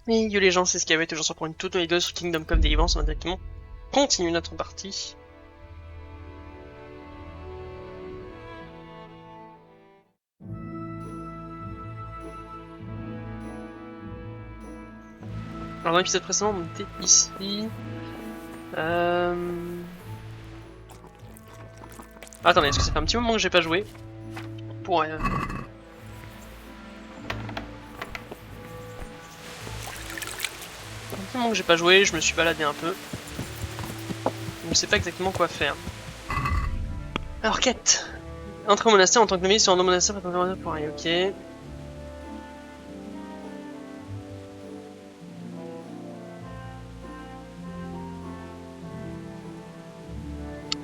Et yo les gens, c'est Skyway, toujours sur pour une toute nouvelle vidéo sur Kingdom Come Deliverance. On va directement continuer notre partie. Alors dans l'épisode précédent, on était ici. Attendez, parce que ça fait un petit moment que j'ai pas joué. Pour un petit moment que j'ai pas joué, je me suis baladé un peu. Je ne sais pas exactement quoi faire. Alors quête. Entrer au monastère en tant que novice sur un monastère pour rien, ok.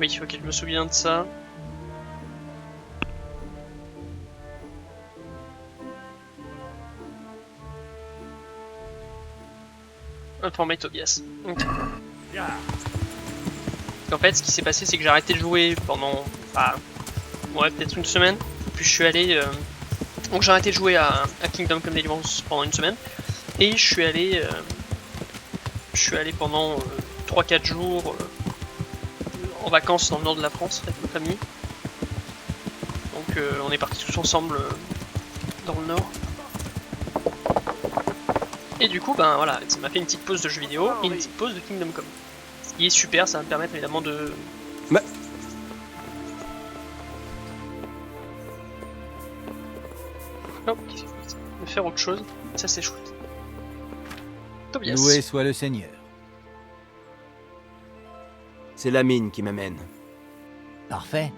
Oui, ok, je me souviens de ça. Informer Tobias. Okay. En fait, ce qui s'est passé, c'est que j'ai arrêté de jouer pendant, ouais, peut-être une semaine. Puis je suis allé, donc j'ai arrêté de jouer à Kingdom Come Deliverance pendant une semaine. Et je suis allé pendant 3-4 jours en vacances dans le nord de la France avec ma famille. Donc on est partis tous ensemble dans le nord. Et du coup, ben voilà, ça m'a fait une petite pause de jeux vidéo et une petite pause de Kingdom Come. Ce qui est super, ça va me permettre évidemment de... Oh, de faire autre chose. Ça c'est chouette. Tobias. Loué soit le Seigneur. C'est la mine qui m'amène. Parfait.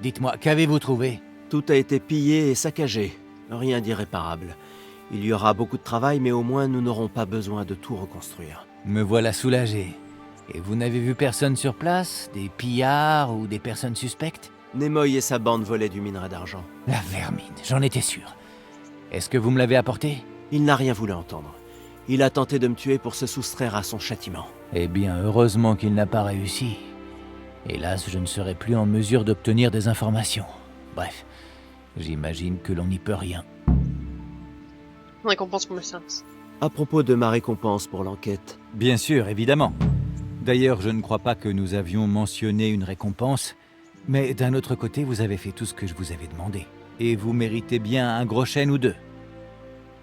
Dites-moi, qu'avez-vous trouvé? Tout a été pillé et saccagé. Rien d'irréparable. Il y aura beaucoup de travail, mais au moins nous n'aurons pas besoin de tout reconstruire. Me voilà soulagé. Et vous n'avez vu personne sur place? Des pillards ou des personnes suspectes? Nimoy et sa bande volaient du minerai d'argent. La vermine, j'en étais sûr. Est-ce que vous me l'avez apporté? Il n'a rien voulu entendre. Il a tenté de me tuer pour se soustraire à son châtiment. Eh bien, heureusement qu'il n'a pas réussi. Hélas, je ne serai plus en mesure d'obtenir des informations. Bref, j'imagine que l'on n'y peut rien. Récompense pour le service. À propos de ma récompense pour l'enquête, Bien sûr, évidemment. D'ailleurs, je ne crois pas que nous avions mentionné une récompense, mais d'un autre côté, vous avez fait tout ce que je vous avais demandé. Et vous méritez bien un gros chêne ou deux.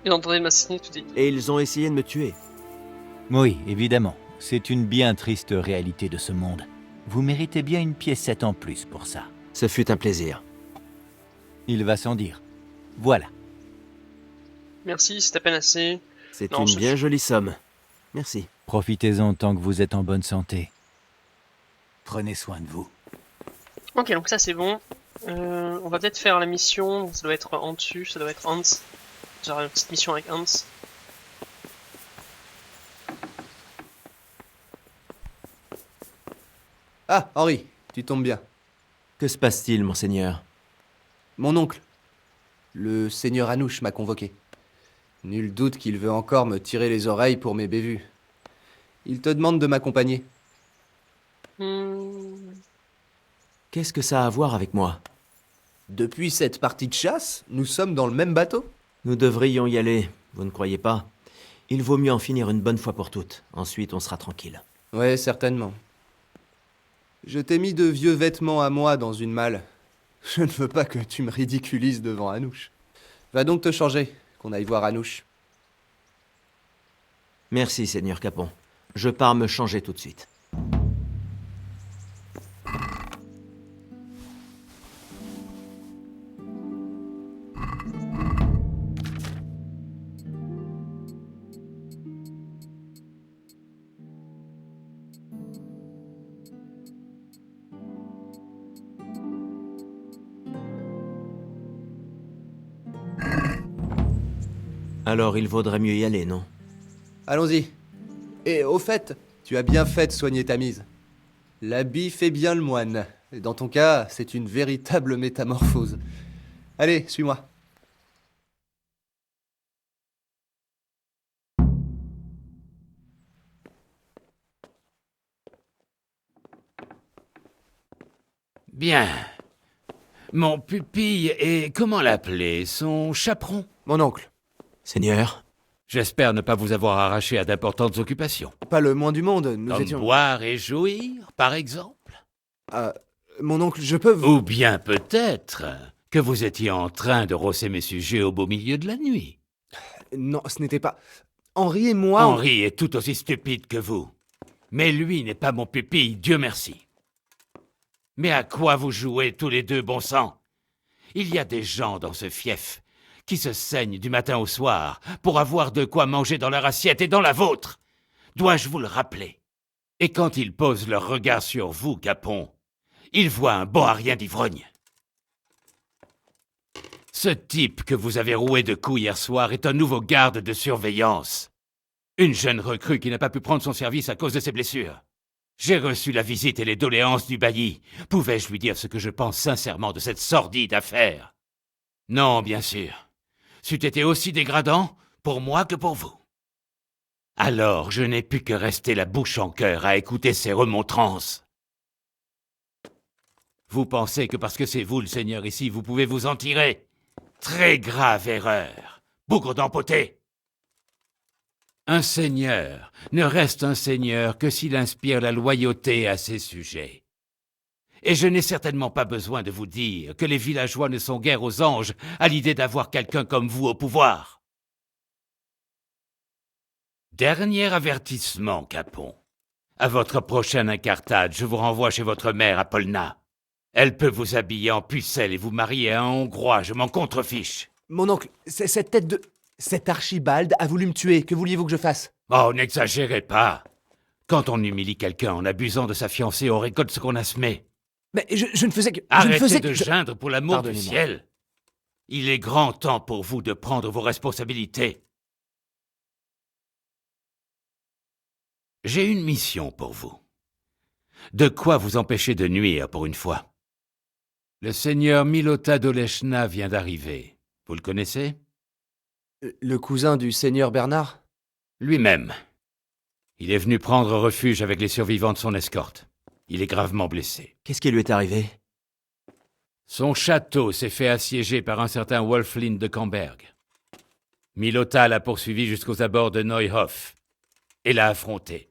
Ils ont tenté de m'assassiner, tout est dit. et ils ont essayé de me tuer. Oui, évidemment. C'est une bien triste réalité de ce monde. Vous méritez bien une piécette en plus pour ça. Ce fut un plaisir. Il va sans dire. Voilà. Merci, c'est à peine assez. C'est Non, une ce bien fut- jolie somme. Merci. Profitez-en tant que vous êtes en bonne santé. Prenez soin de vous. Ok, donc ça c'est bon. On va peut-être faire la mission, ça doit être en dessus, ça doit être Hans. Genre une petite mission avec Hans. Ah, Henri, tu tombes bien. Que se passe-t-il, monseigneur? Mon oncle, le seigneur Anouche, m'a convoqué. Nul doute qu'il veut encore me tirer les oreilles pour mes bévues. Il te demande de m'accompagner. Qu'est-ce que ça a à voir avec moi? Depuis cette partie de chasse, nous sommes dans le même bateau. Nous devrions y aller, vous ne croyez pas? Il vaut mieux en finir une bonne fois pour toutes. Ensuite, on sera tranquille. Ouais, certainement. Je t'ai mis de vieux vêtements à moi dans une malle. Je ne veux pas que tu me ridiculises devant Anouche. Va donc te changer, qu'on aille voir Anouche. Merci, seigneur Capon. Je pars me changer tout de suite. Alors, il vaudrait mieux y aller, non? Allons-y. Et au fait, tu as bien fait de soigner ta mise. L'habit fait bien le moine. Et dans ton cas, c'est une véritable métamorphose. Allez, suis-moi. Bien. Mon pupille est, comment l'appeler, son chaperon? Mon oncle. Seigneur? J'espère ne pas vous avoir arraché à d'importantes occupations. Pas le moins du monde, nous Comme étions... boire et jouir, par exemple. Mon oncle, je peux vous... Ou bien peut-être que vous étiez en train de rosser mes sujets au beau milieu de la nuit. Non, ce n'était pas... Henri et moi... Henri est tout aussi stupide que vous. Mais lui n'est pas mon pupille, Dieu merci. Mais à quoi vous jouez tous les deux, bon sang? Il y a des gens dans ce fief qui se saignent du matin au soir pour avoir de quoi manger dans leur assiette et dans la vôtre. Dois-je vous le rappeler? Et quand ils posent leur regard sur vous, Capon, ils voient un bon à rien d'ivrogne. Ce type que vous avez roué de coups hier soir est un nouveau garde de surveillance. Une jeune recrue qui n'a pas pu prendre son service à cause de ses blessures. J'ai reçu la visite et les doléances du bailli. Pouvais-je lui dire ce que je pense sincèrement de cette sordide affaire? Non, bien sûr. C'eût été aussi dégradant pour moi que pour vous. Alors, je n'ai pu que rester la bouche en cœur à écouter ces remontrances. Vous pensez que parce que c'est vous le seigneur ici, vous pouvez vous en tirer? Très grave erreur. Bougre d'empoté. Un seigneur ne reste un seigneur que s'il inspire la loyauté à ses sujets. Et je n'ai certainement pas besoin de vous dire que les villageois ne sont guère aux anges à l'idée d'avoir quelqu'un comme vous au pouvoir. Dernier avertissement, Capon. À votre prochaine incartade, je vous renvoie chez votre mère à Polna. Elle peut vous habiller en pucelle et vous marier à un Hongrois, je m'en contrefiche. Mon oncle, c'est cette tête de... Cet Archibald a voulu me tuer, que vouliez-vous que je fasse? Oh, n'exagérez pas. Quand on humilie quelqu'un en abusant de sa fiancée, on récolte ce qu'on a semé. Mais je ne faisais que... Arrêtez de geindre pour l'amour du Pardonnez-moi. ciel. Il est grand temps pour vous de prendre vos responsabilités. J'ai une mission pour vous. De quoi vous empêcher de nuire pour une fois. Le seigneur Milota d'Olechna vient d'arriver. Vous le connaissez? Le cousin du seigneur Bernard? Lui-même. Il est venu prendre refuge avec les survivants de son escorte. Il est gravement blessé. Qu'est-ce qui lui est arrivé? Son château s'est fait assiéger par un certain Wolflin de Camberg. Milota l'a poursuivi jusqu'aux abords de Neuhof et l'a affronté.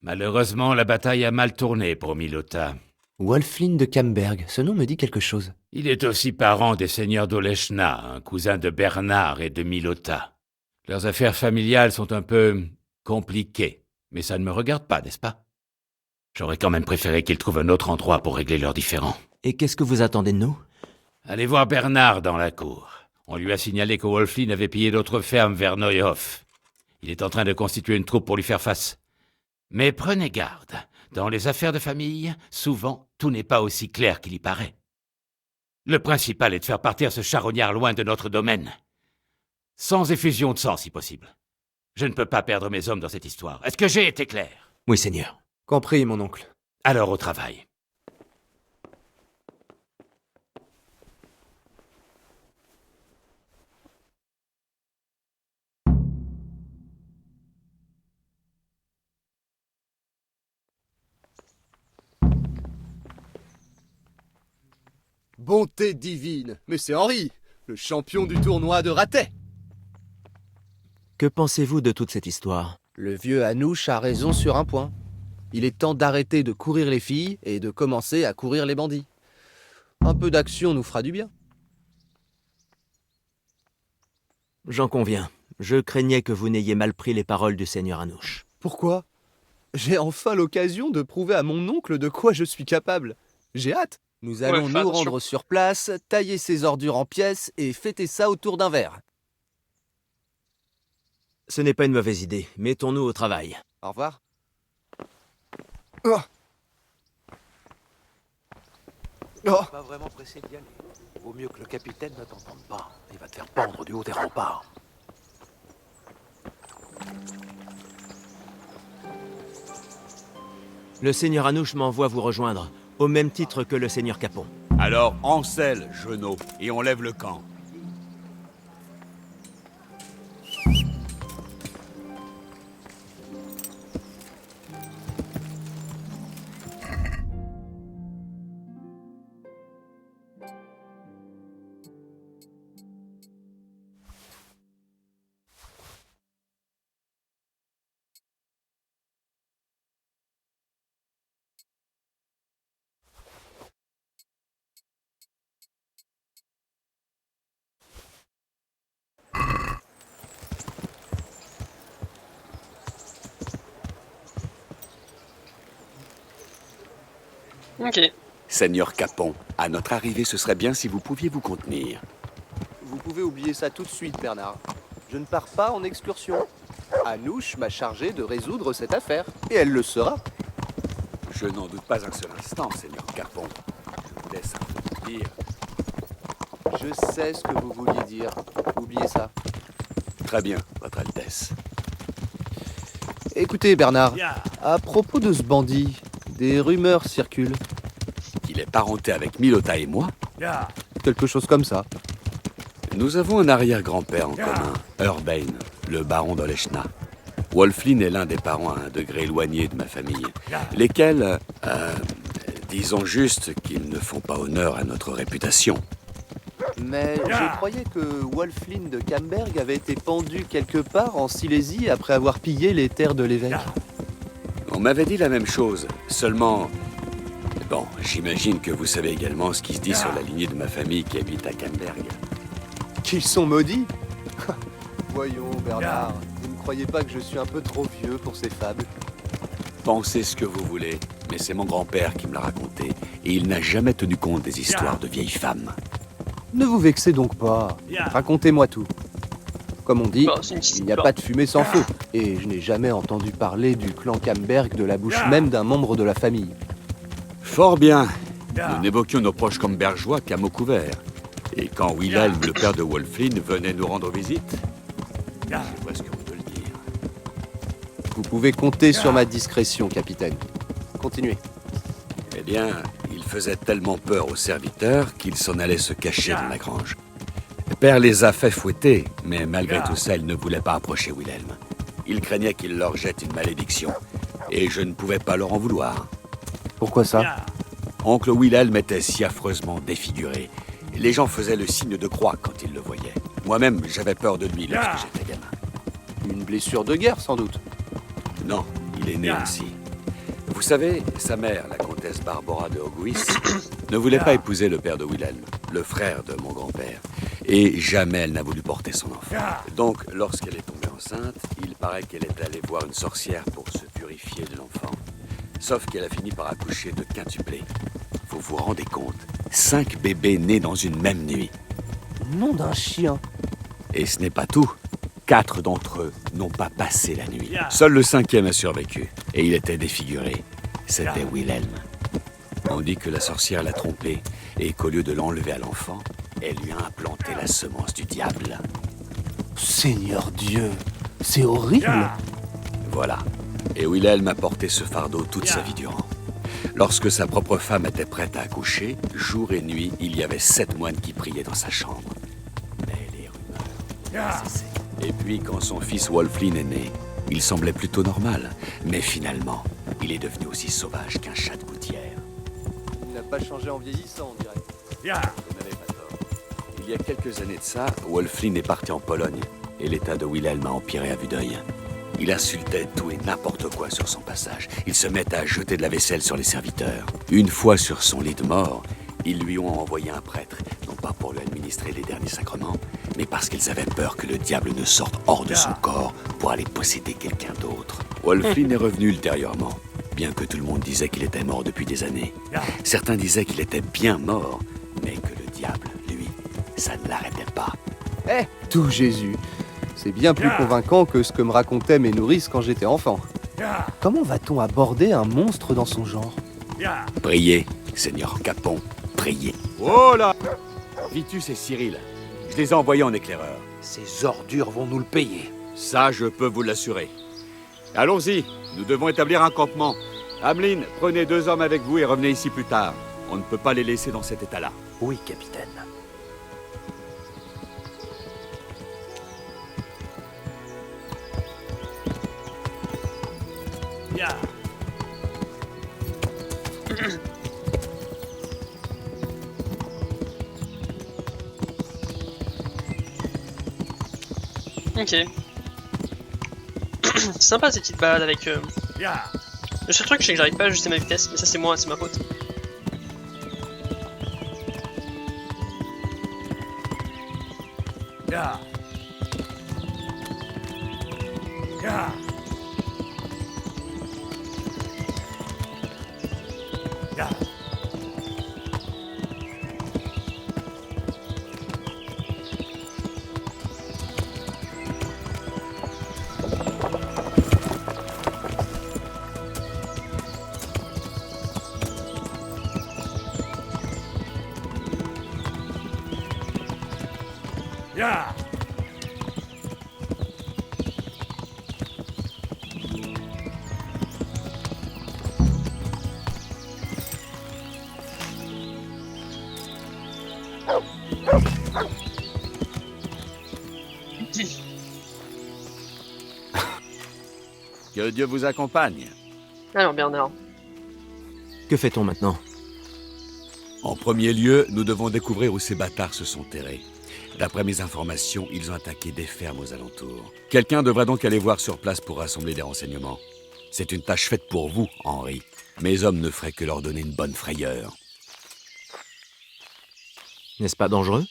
Malheureusement, la bataille a mal tourné pour Milota. Wolflin de Camberg, ce nom me dit quelque chose. Il est aussi parent des seigneurs d'Olechna, un cousin de Bernard et de Milota. Leurs affaires familiales sont un peu compliquées, mais ça ne me regarde pas, n'est-ce pas? J'aurais quand même préféré qu'ils trouvent un autre endroit pour régler leurs différends. Et qu'est-ce que vous attendez de nous? Allez voir Bernard dans la cour. On lui a signalé que Wolflin avait pillé d'autres fermes vers Neuhof. Il est en train de constituer une troupe pour lui faire face. Mais prenez garde. Dans les affaires de famille, souvent, tout n'est pas aussi clair qu'il y paraît. Le principal est de faire partir ce charognard loin de notre domaine. Sans effusion de sang, si possible. Je ne peux pas perdre mes hommes dans cette histoire. Est-ce que j'ai été clair? Oui, seigneur. Compris, mon oncle. Alors au travail. Bonté divine, mais c'est Henri, le champion du tournoi de Ratet. Que pensez-vous de toute cette histoire? Le vieux Anouche a raison sur un point. Il est temps d'arrêter de courir les filles et de commencer à courir les bandits. Un peu d'action nous fera du bien. J'en conviens. Je craignais que vous n'ayez mal pris les paroles du seigneur Anouche. Pourquoi? J'ai enfin l'occasion de prouver à mon oncle de quoi je suis capable. J'ai hâte. Nous allons fais nous attention. rendre sur place, tailler ces ordures en pièces et fêter ça autour d'un verre. Ce n'est pas une mauvaise idée. Mettons-nous au travail. Au revoir. Oh. Oh. Pas vraiment pressé d'y aller. Vaut mieux que le capitaine ne t'entende pas. Il va te faire pendre du haut des remparts. Le seigneur Anouche m'envoie vous rejoindre, au même titre que le seigneur Capon. Alors, encelle, Genot, et on lève le camp. Ok. Seigneur Capon, à notre arrivée, ce serait bien si vous pouviez vous contenir. Vous pouvez oublier ça tout de suite, Bernard. Je ne pars pas en excursion. Anouche m'a chargé de résoudre cette affaire, et elle le sera. Je n'en doute pas un seul instant, Seigneur Capon. Je vous laisse un peu dire. Je sais ce que vous vouliez dire. Oubliez ça. Très bien, Votre Altesse. Écoutez, Bernard, à propos de ce bandit, des rumeurs circulent. Il est parenté avec Milota et moi. Quelque chose comme ça. Nous avons un arrière-grand-père en commun, Urbane, le baron d'Oleshna. Wolflin est l'un des parents à un degré éloigné de ma famille, lesquels, disons juste qu'ils ne font pas honneur à notre réputation. Mais je croyais que Wolflin de Camberg avait été pendu quelque part en Silésie après avoir pillé les terres de l'évêque. On m'avait dit la même chose, seulement... Bon, j'imagine que vous savez également ce qui se dit sur la lignée de ma famille qui habite à Camberg. Qu'ils sont maudits. Voyons, Bernard, vous ne croyez pas que je suis un peu trop vieux pour ces fables? Pensez ce que vous voulez, mais c'est mon grand-père qui me l'a raconté, et il n'a jamais tenu compte des histoires de vieilles femmes. Ne vous vexez donc pas. Racontez-moi tout. Comme on dit, Bon, c'est une il n'y a pas de fumée sans feu. Et je n'ai jamais entendu parler du clan Camberg de la bouche même d'un membre de la famille. Fort bien. Nous n'évoquions nos proches cambergeois qu'à mots couverts. Et quand Wilhelm, le père de Wolflin, venait nous rendre visite, j'ai presque envie de le dire. Vous pouvez compter sur ma discrétion, capitaine. Continuez. Eh bien, il faisait tellement peur aux serviteurs qu'ils s'en allaient se cacher dans la grange. Le père les a fait fouetter, mais malgré tout ça, ils ne voulaient pas approcher Wilhelm. Ils craignaient qu'il leur jette une malédiction, et je ne pouvais pas leur en vouloir. Pourquoi ça? Oncle Wilhelm était si affreusement défiguré. Les gens faisaient le signe de croix quand ils le voyaient. Moi-même, j'avais peur de lui lorsque j'étais gamin. Une blessure de guerre, sans doute. Non, il est né ainsi. Vous savez, sa mère, la comtesse Barbara de Hoguis, ne voulait pas épouser le père de Wilhelm, le frère de mon grand-père. Et jamais elle n'a voulu porter son enfant. Donc, lorsqu'elle est tombée enceinte, il paraît qu'elle est allée voir une sorcière pour se purifier de l'enfant. Sauf qu'elle a fini par accoucher de quintuplés. Vous vous rendez compte? 5 bébés nés dans une même nuit. Nom d'un chien. Et ce n'est pas tout. 4 d'entre eux n'ont pas passé la nuit. Seul le 5e a survécu. Et il était défiguré. C'était Wilhelm. On dit que la sorcière l'a trompé et qu'au lieu de l'enlever à l'enfant, elle lui a implanté la semence du diable. Seigneur Dieu, c'est horrible. Voilà. Et Wilhelm a porté ce fardeau toute sa vie durant. Lorsque sa propre femme était prête à accoucher, jour et nuit, il y avait 7 moines qui priaient dans sa chambre. Mais les rumeurs n'ont pas cessé. Et puis, quand son fils Wolflin est né, il semblait plutôt normal. Mais finalement, il est devenu aussi sauvage qu'un chat de gouttière. Il n'a pas changé en vieillissant, on dirait. Vous n'avez pas tort. Il y a quelques années de ça, Wolflin est parti en Pologne. Et l'état de Wilhelm a empiré à vue d'œil. Il insultait tout et n'importe quoi sur son passage. Il se mettait à jeter de la vaisselle sur les serviteurs. Une fois sur son lit de mort, ils lui ont envoyé un prêtre, non pas pour lui administrer les derniers sacrements, mais parce qu'ils avaient peur que le diable ne sorte hors de son corps pour aller posséder quelqu'un d'autre. Wolflin est revenu ultérieurement, bien que tout le monde disait qu'il était mort depuis des années. Certains disaient qu'il était bien mort, mais que le diable, lui, ça ne l'arrêtait pas. Eh, tout Jésus. C'est bien plus convaincant que ce que me racontaient mes nourrices quand j'étais enfant. Comment va-t-on aborder un monstre dans son genre? Priez, Seigneur Capon, priez. Oh là! Vitus et Cyril, je les ai envoyés en éclaireur. Ces ordures vont nous le payer. Ça, je peux vous l'assurer. Allons-y, nous devons établir un campement. Ameline, prenez 2 hommes avec vous et revenez ici plus tard. On ne peut pas les laisser dans cet état-là. Oui, capitaine. Ok. C'est sympa cette petite balade avec... Le seul truc, c'est que j'arrive pas à ajuster ma vitesse, mais ça c'est moi, c'est ma faute. Que Dieu vous accompagne. Alors Bernard. Que fait-on maintenant? En premier lieu, nous devons découvrir où ces bâtards se sont terrés. D'après mes informations, ils ont attaqué des fermes aux alentours. Quelqu'un devrait donc aller voir sur place pour rassembler des renseignements. C'est une tâche faite pour vous, Henry. Mes hommes ne feraient que leur donner une bonne frayeur. N'est-ce pas dangereux?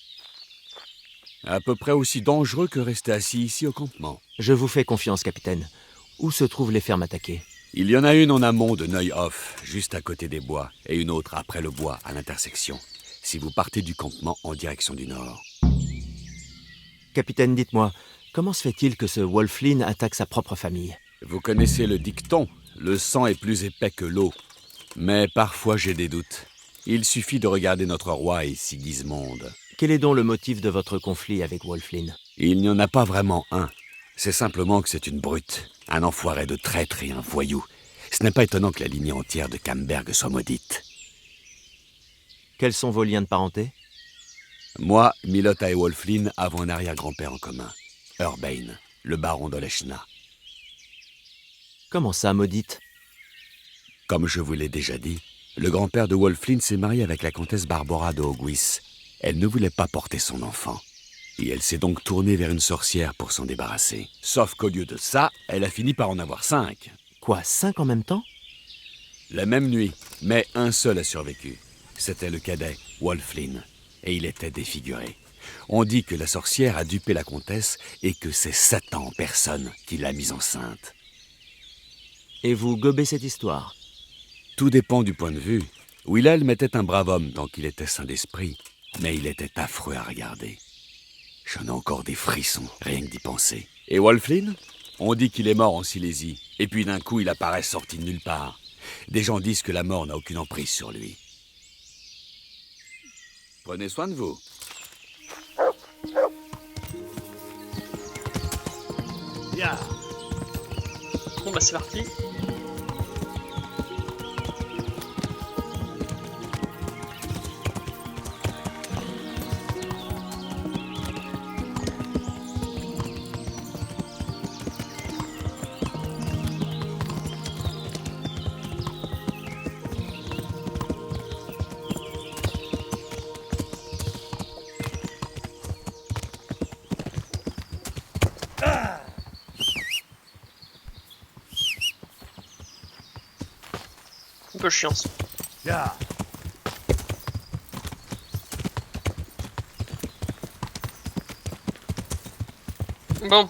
À peu près aussi dangereux que rester assis ici au campement. Je vous fais confiance, capitaine. Où se trouvent les fermes attaquées? Il y en a une en amont de Neuhoff, juste à côté des bois, et une autre après le bois, à l'intersection. Si vous partez du campement en direction du nord. Capitaine, dites-moi, comment se fait-il que ce Wolflin attaque sa propre famille? Vous connaissez le dicton, le sang est plus épais que l'eau. Mais parfois j'ai des doutes. Il suffit de regarder notre roi et Sigismonde. Quel est donc le motif de votre conflit avec Wolflin? Il n'y en a pas vraiment un. C'est simplement que c'est une brute, un enfoiré de traître et un voyou. Ce n'est pas étonnant que la lignée entière de Camberg soit maudite. Quels sont vos liens de parenté? Moi, Milota et Wolflin avons un arrière-grand-père en commun. Urbane, le baron d'Olechna. Comment ça, maudite? Comme je vous l'ai déjà dit, le grand-père de Wolflin s'est marié avec la comtesse Barbara de Hogwis. Elle ne voulait pas porter son enfant. Et elle s'est donc tournée vers une sorcière pour s'en débarrasser. Sauf qu'au lieu de ça, elle a fini par en avoir 5. Quoi, 5 en même temps? La même nuit, mais un seul a survécu. C'était le cadet, Wolflin, et il était défiguré. On dit que la sorcière a dupé la comtesse et que c'est Satan en personne qui l'a mise enceinte. Et vous gobez cette histoire? Tout dépend du point de vue. Wilhelm était un brave homme tant qu'il était sain d'esprit, mais il était affreux à regarder. J'en ai encore des frissons, rien que d'y penser. Et Wolflin? On dit qu'il est mort en Silésie, et puis d'un coup il apparaît sorti de nulle part. Des gens disent que la mort n'a aucune emprise sur lui. Prenez soin de vous. Bon bah c'est parti. Un peu chiant ça. Bon.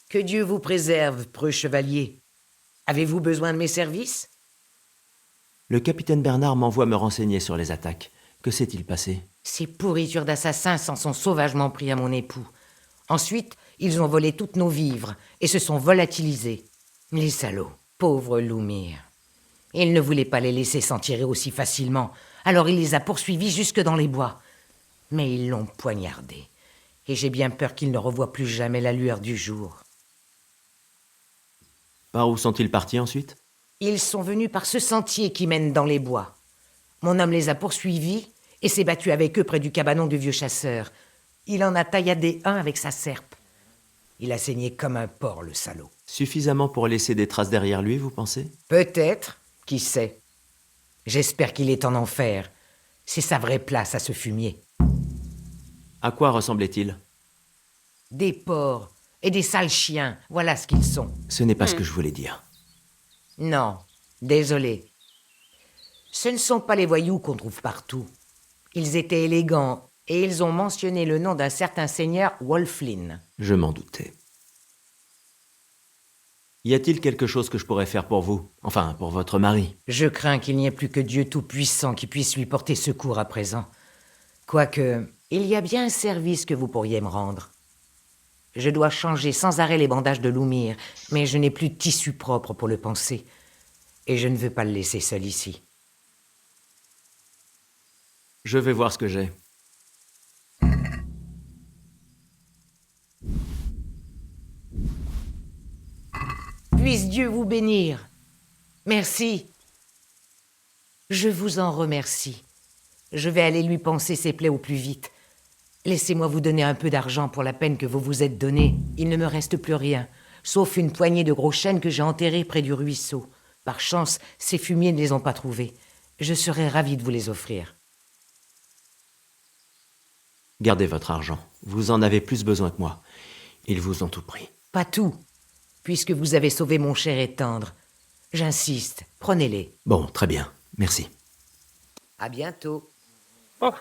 Que Dieu vous préserve, preux chevalier. Avez-vous besoin de mes services? Le capitaine Bernard m'envoie me renseigner sur les attaques. Que s'est-il passé? Ces pourritures d'assassins s'en sont sauvagement pris à mon époux. Ensuite, ils ont volé toutes nos vivres et se sont volatilisés. Les salauds, pauvre Loumir. Il ne voulait pas les laisser s'en tirer aussi facilement, alors il les a poursuivis jusque dans les bois. Mais ils l'ont poignardé, et j'ai bien peur qu'ils ne revoient plus jamais la lueur du jour. Par où sont-ils partis ensuite? Ils sont venus par ce sentier qui mène dans les bois. Mon homme les a poursuivis et s'est battu avec eux près du cabanon du vieux chasseur. Il en a tailladé un avec sa serpe. Il a saigné comme un porc, le salaud. Suffisamment pour laisser des traces derrière lui, vous pensez? Peut-être, qui sait. J'espère qu'il est en enfer. C'est sa vraie place à ce fumier. À quoi ressemblait-il? Des porcs et des sales chiens, voilà ce qu'ils sont. Ce n'est pas ce que je voulais dire. Non, désolé. Ce ne sont pas les voyous qu'on trouve partout. Ils étaient élégants et ils ont mentionné le nom d'un certain seigneur Wolflin. Je m'en doutais. Y a-t-il quelque chose que je pourrais faire pour vous? Enfin, pour votre mari? Je crains qu'il n'y ait plus que Dieu Tout-Puissant qui puisse lui porter secours à présent. Quoique, il y a bien un service que vous pourriez me rendre. Je dois changer sans arrêt les bandages de Lumir, mais je n'ai plus de tissu propre pour le panser. Et je ne veux pas le laisser seul ici. Je vais voir ce que j'ai. Puisse Dieu vous bénir. Merci. Je vous en remercie. Je vais aller lui panser ses plaies au plus vite. Laissez-moi vous donner un peu d'argent pour la peine que vous vous êtes donnée. Il ne me reste plus rien, sauf une poignée de gros chênes que j'ai enterrés près du ruisseau. Par chance, ces fumiers ne les ont pas trouvés. Je serais ravi de vous les offrir. Gardez votre argent. Vous en avez plus besoin que moi. Ils vous ont tout pris. Pas tout, puisque vous avez sauvé mon cher et tendre. J'insiste, prenez-les. Bon, très bien. Merci. À bientôt. Oh.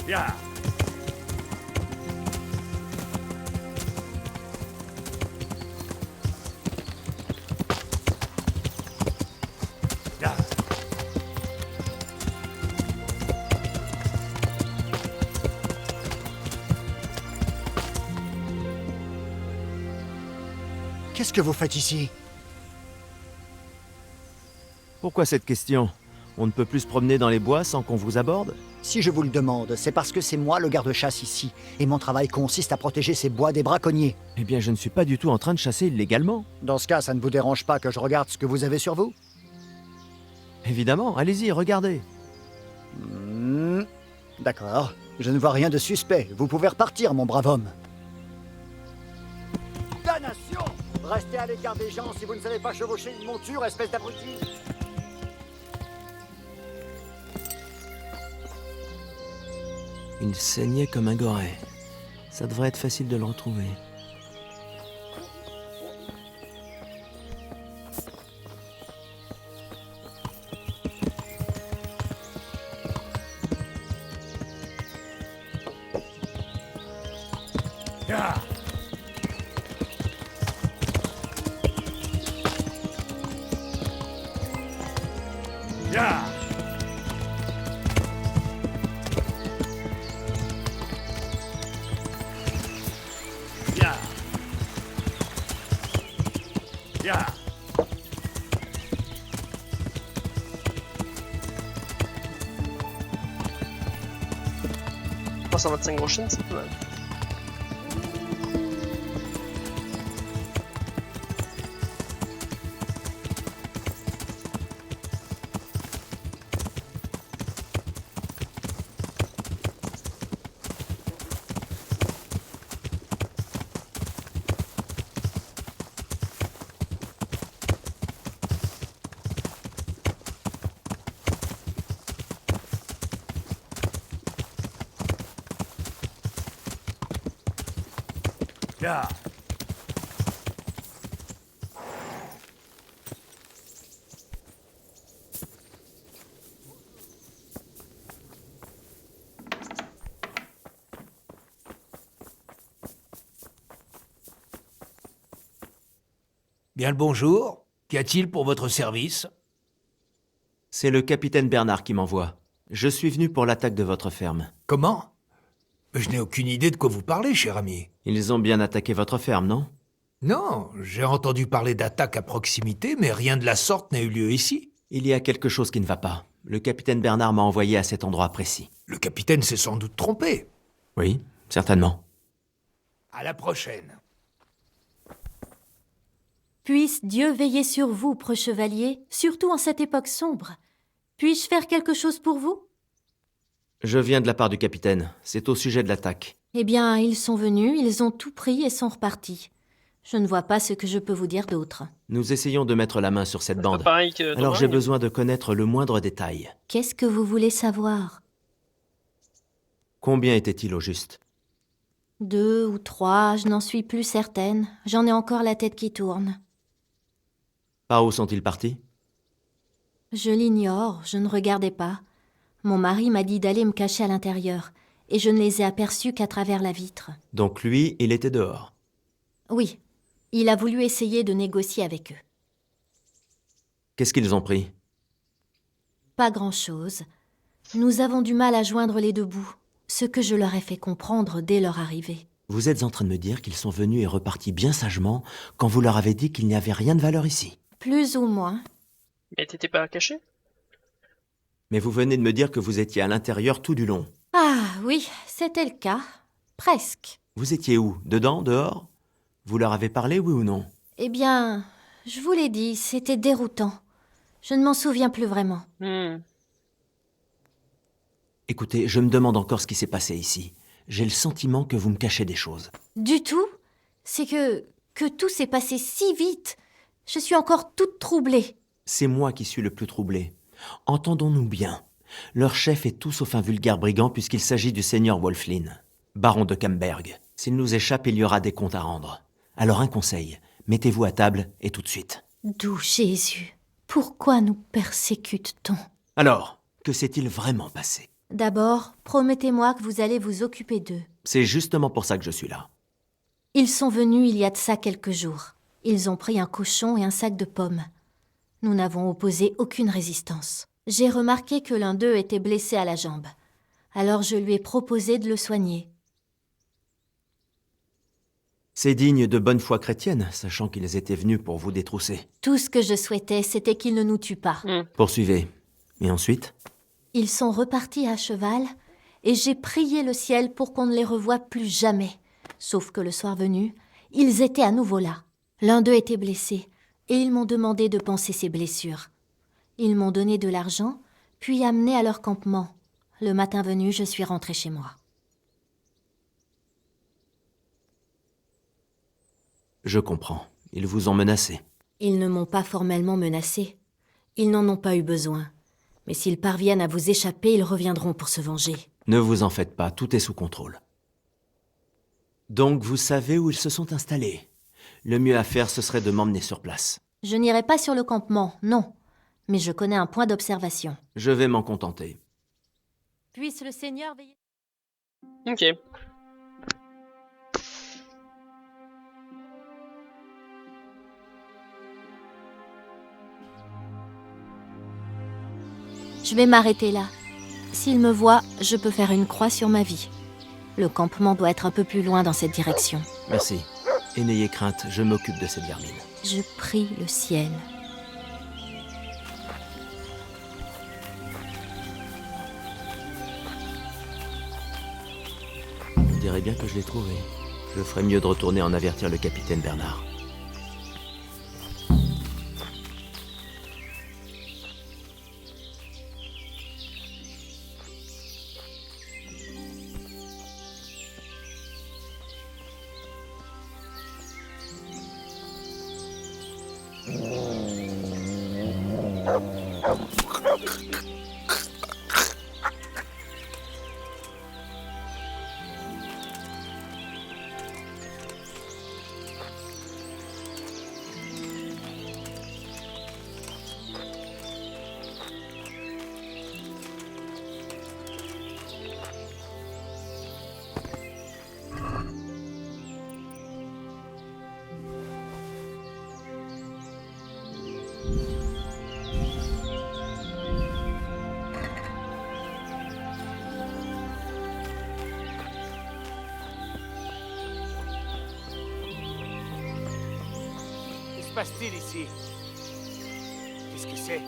Ya. Ya. Qu'est-ce que vous faites ici? Pourquoi cette question? On ne peut plus se promener dans les bois sans qu'on vous aborde? Si je vous le demande, c'est parce que c'est moi le garde-chasse ici, et mon travail consiste à protéger ces bois des braconniers. Eh bien, je ne suis pas du tout en train de chasser illégalement. Dans ce cas, ça ne vous dérange pas que je regarde ce que vous avez sur vous? Évidemment, allez-y, regardez. D'accord. Je ne vois rien de suspect. Vous pouvez repartir, mon brave homme. Damnation! Restez à l'écart des gens si vous ne savez pas chevaucher une monture, espèce d'abruti! Il saignait comme un goret. Ça devrait être facile de le retrouver. Ya. Ya. Ya. Ya. 325 gros chênes, c'est pas mal. Ya. Bien le bonjour. Qu'y a-t-il pour votre service? C'est le capitaine Bernard qui m'envoie. Je suis venu pour l'attaque de votre ferme. Comment? Je n'ai aucune idée de quoi vous parlez, cher ami. Ils ont bien attaqué votre ferme, non? Non, j'ai entendu parler d'attaques à proximité, mais rien de la sorte n'a eu lieu ici. Il y a quelque chose qui ne va pas. Le capitaine Bernard m'a envoyé à cet endroit précis. Le capitaine s'est sans doute trompé. Oui, certainement. À la prochaine. Puisse Dieu veiller sur vous, preux-chevalier, surtout en cette époque sombre. Puis-je faire quelque chose pour vous? Je viens de la part du capitaine. C'est au sujet de l'attaque. Eh bien, ils sont venus, ils ont tout pris et sont repartis. Je ne vois pas ce que je peux vous dire d'autre. Nous essayons de mettre la main sur cette C'est pas bande. pareil que Alors j'ai Doran, besoin de connaître le moindre détail. Qu'est-ce que vous voulez savoir? Combien était-il au juste? 2 ou 3, je n'en suis plus certaine. J'en ai encore la tête qui tourne. Par où sont-ils partis? Je l'ignore, je ne regardais pas. Mon mari m'a dit d'aller me cacher à l'intérieur, et je ne les ai aperçus qu'à travers la vitre. Donc lui, il était dehors. Oui, il a voulu essayer de négocier avec eux. Qu'est-ce qu'ils ont pris? Pas grand-chose. Nous avons du mal à joindre les deux bouts, ce que je leur ai fait comprendre dès leur arrivée. Vous êtes en train de me dire qu'ils sont venus et repartis bien sagement quand vous leur avez dit qu'il n'y avait rien de valeur ici. Plus ou moins. Mais t'étais pas caché? Mais vous venez de me dire que vous étiez à l'intérieur tout du long. Ah oui, c'était le cas. Presque. Vous étiez où? Dedans? Dehors? Vous leur avez parlé, oui ou non? Eh bien, je vous l'ai dit, c'était déroutant. Je ne m'en souviens plus vraiment. Écoutez, je me demande encore ce qui s'est passé ici. J'ai le sentiment que vous me cachez des choses. Du tout. C'est que tout s'est passé si vite. Je suis encore toute troublée. C'est moi qui suis le plus troublé. Entendons-nous bien. Leur chef est tout sauf un vulgaire brigand puisqu'il s'agit du seigneur Wulflin, baron de Camberg. S'il nous échappe, il y aura des comptes à rendre. Alors un conseil, mettez-vous à table et tout de suite. Doux Jésus, pourquoi nous persécute-t-on? Alors, que s'est-il vraiment passé? D'abord, promettez-moi que vous allez vous occuper d'eux. C'est justement pour ça que je suis là. Ils sont venus il y a de ça quelques jours. Ils ont pris un cochon et un sac de pommes. Nous n'avons opposé aucune résistance. J'ai remarqué que l'un d'eux était blessé à la jambe. Alors je lui ai proposé de le soigner. C'est digne de bonne foi chrétienne, sachant qu'ils étaient venus pour vous détrousser. Tout ce que je souhaitais, c'était qu'ils ne nous tuent pas. Poursuivez. Et ensuite? Ils sont repartis à cheval, et j'ai prié le ciel pour qu'on ne les revoie plus jamais. Sauf que le soir venu, ils étaient à nouveau là. L'un d'eux était blessé, et ils m'ont demandé de panser ses blessures. Ils m'ont donné de l'argent, puis amené à leur campement. Le matin venu, je suis rentrée chez moi. Je comprends. Ils vous ont menacé. Ils ne m'ont pas formellement menacée. Ils n'en ont pas eu besoin. Mais s'ils parviennent à vous échapper, ils reviendront pour se venger. Ne vous en faites pas, tout est sous contrôle. Donc vous savez où ils se sont installés. Le mieux à faire, ce serait de m'emmener sur place. Je n'irai pas sur le campement, non. Mais je connais un point d'observation. Je vais m'en contenter. Puisse le Seigneur veiller... Ok. Je vais m'arrêter là. S'il me voit, je peux faire une croix sur ma vie. Le campement doit être un peu plus loin dans cette direction. Merci. Et n'ayez crainte, je m'occupe de cette vermine. Je prie le ciel. On dirait bien que je l'ai trouvé. Je ferais mieux de retourner en avertir le capitaine Bernard. Que se passe-t-il ici? Qu'est-ce que c'est?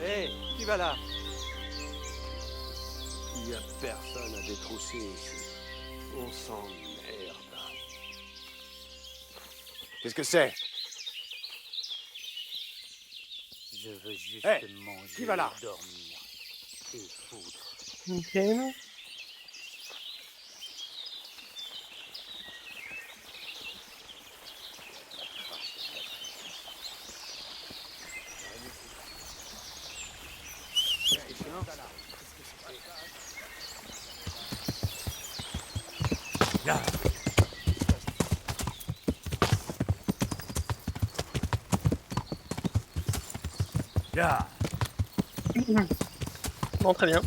Hé, qui va là? Il n'y a personne à détrousser ici. On s'emmerde. Qu'est-ce que c'est? Je veux juste manger, qui va là? dormir et foutre. Ok. Bon, très bien.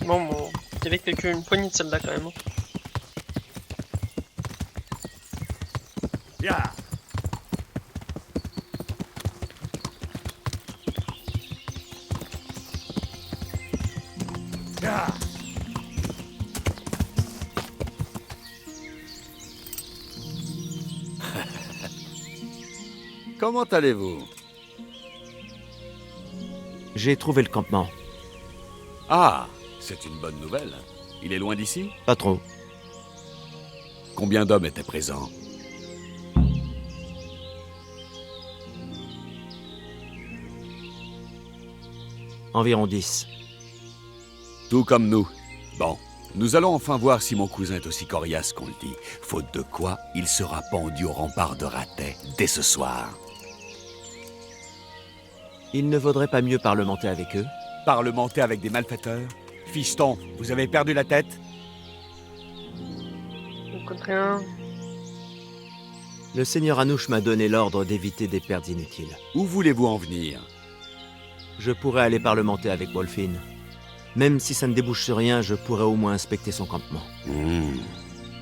Bon, il y avait une poignée de soldats quand même. Comment allez-vous? J'ai trouvé le campement. Ah, c'est une bonne nouvelle. Il est loin d'ici? Pas trop. Combien d'hommes étaient présents? Environ 10. Tout comme nous. Bon, nous allons enfin voir si mon cousin est aussi coriace qu'on le dit. Faute de quoi, il sera pendu au rempart de Ratet dès ce soir. Il ne vaudrait pas mieux parlementer avec eux? Parlementer avec des malfaiteurs? Fiston, vous avez perdu la tête? Contre rien. Le seigneur Anouche m'a donné l'ordre d'éviter des pertes inutiles. Où voulez-vous en venir? Je pourrais aller parlementer avec Wulfrine. Même si ça ne débouche sur rien, je pourrais au moins inspecter son campement.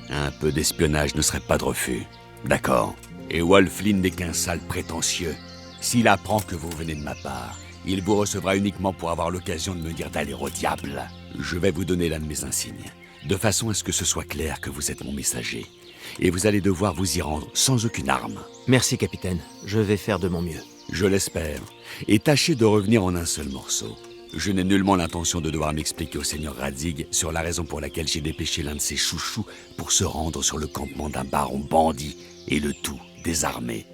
Un peu d'espionnage ne serait pas de refus. D'accord. Et Wulfrine n'est qu'un sale prétentieux. S'il apprend que vous venez de ma part, il vous recevra uniquement pour avoir l'occasion de me dire d'aller au diable. Je vais vous donner l'un de mes insignes, de façon à ce que ce soit clair que vous êtes mon messager. Et vous allez devoir vous y rendre sans aucune arme. Merci, capitaine. Je vais faire de mon mieux. Je l'espère. Et tâchez de revenir en un seul morceau. Je n'ai nullement l'intention de devoir m'expliquer au seigneur Radzig sur la raison pour laquelle j'ai dépêché l'un de ses chouchous pour se rendre sur le campement d'un baron bandit, et le tout désarmé.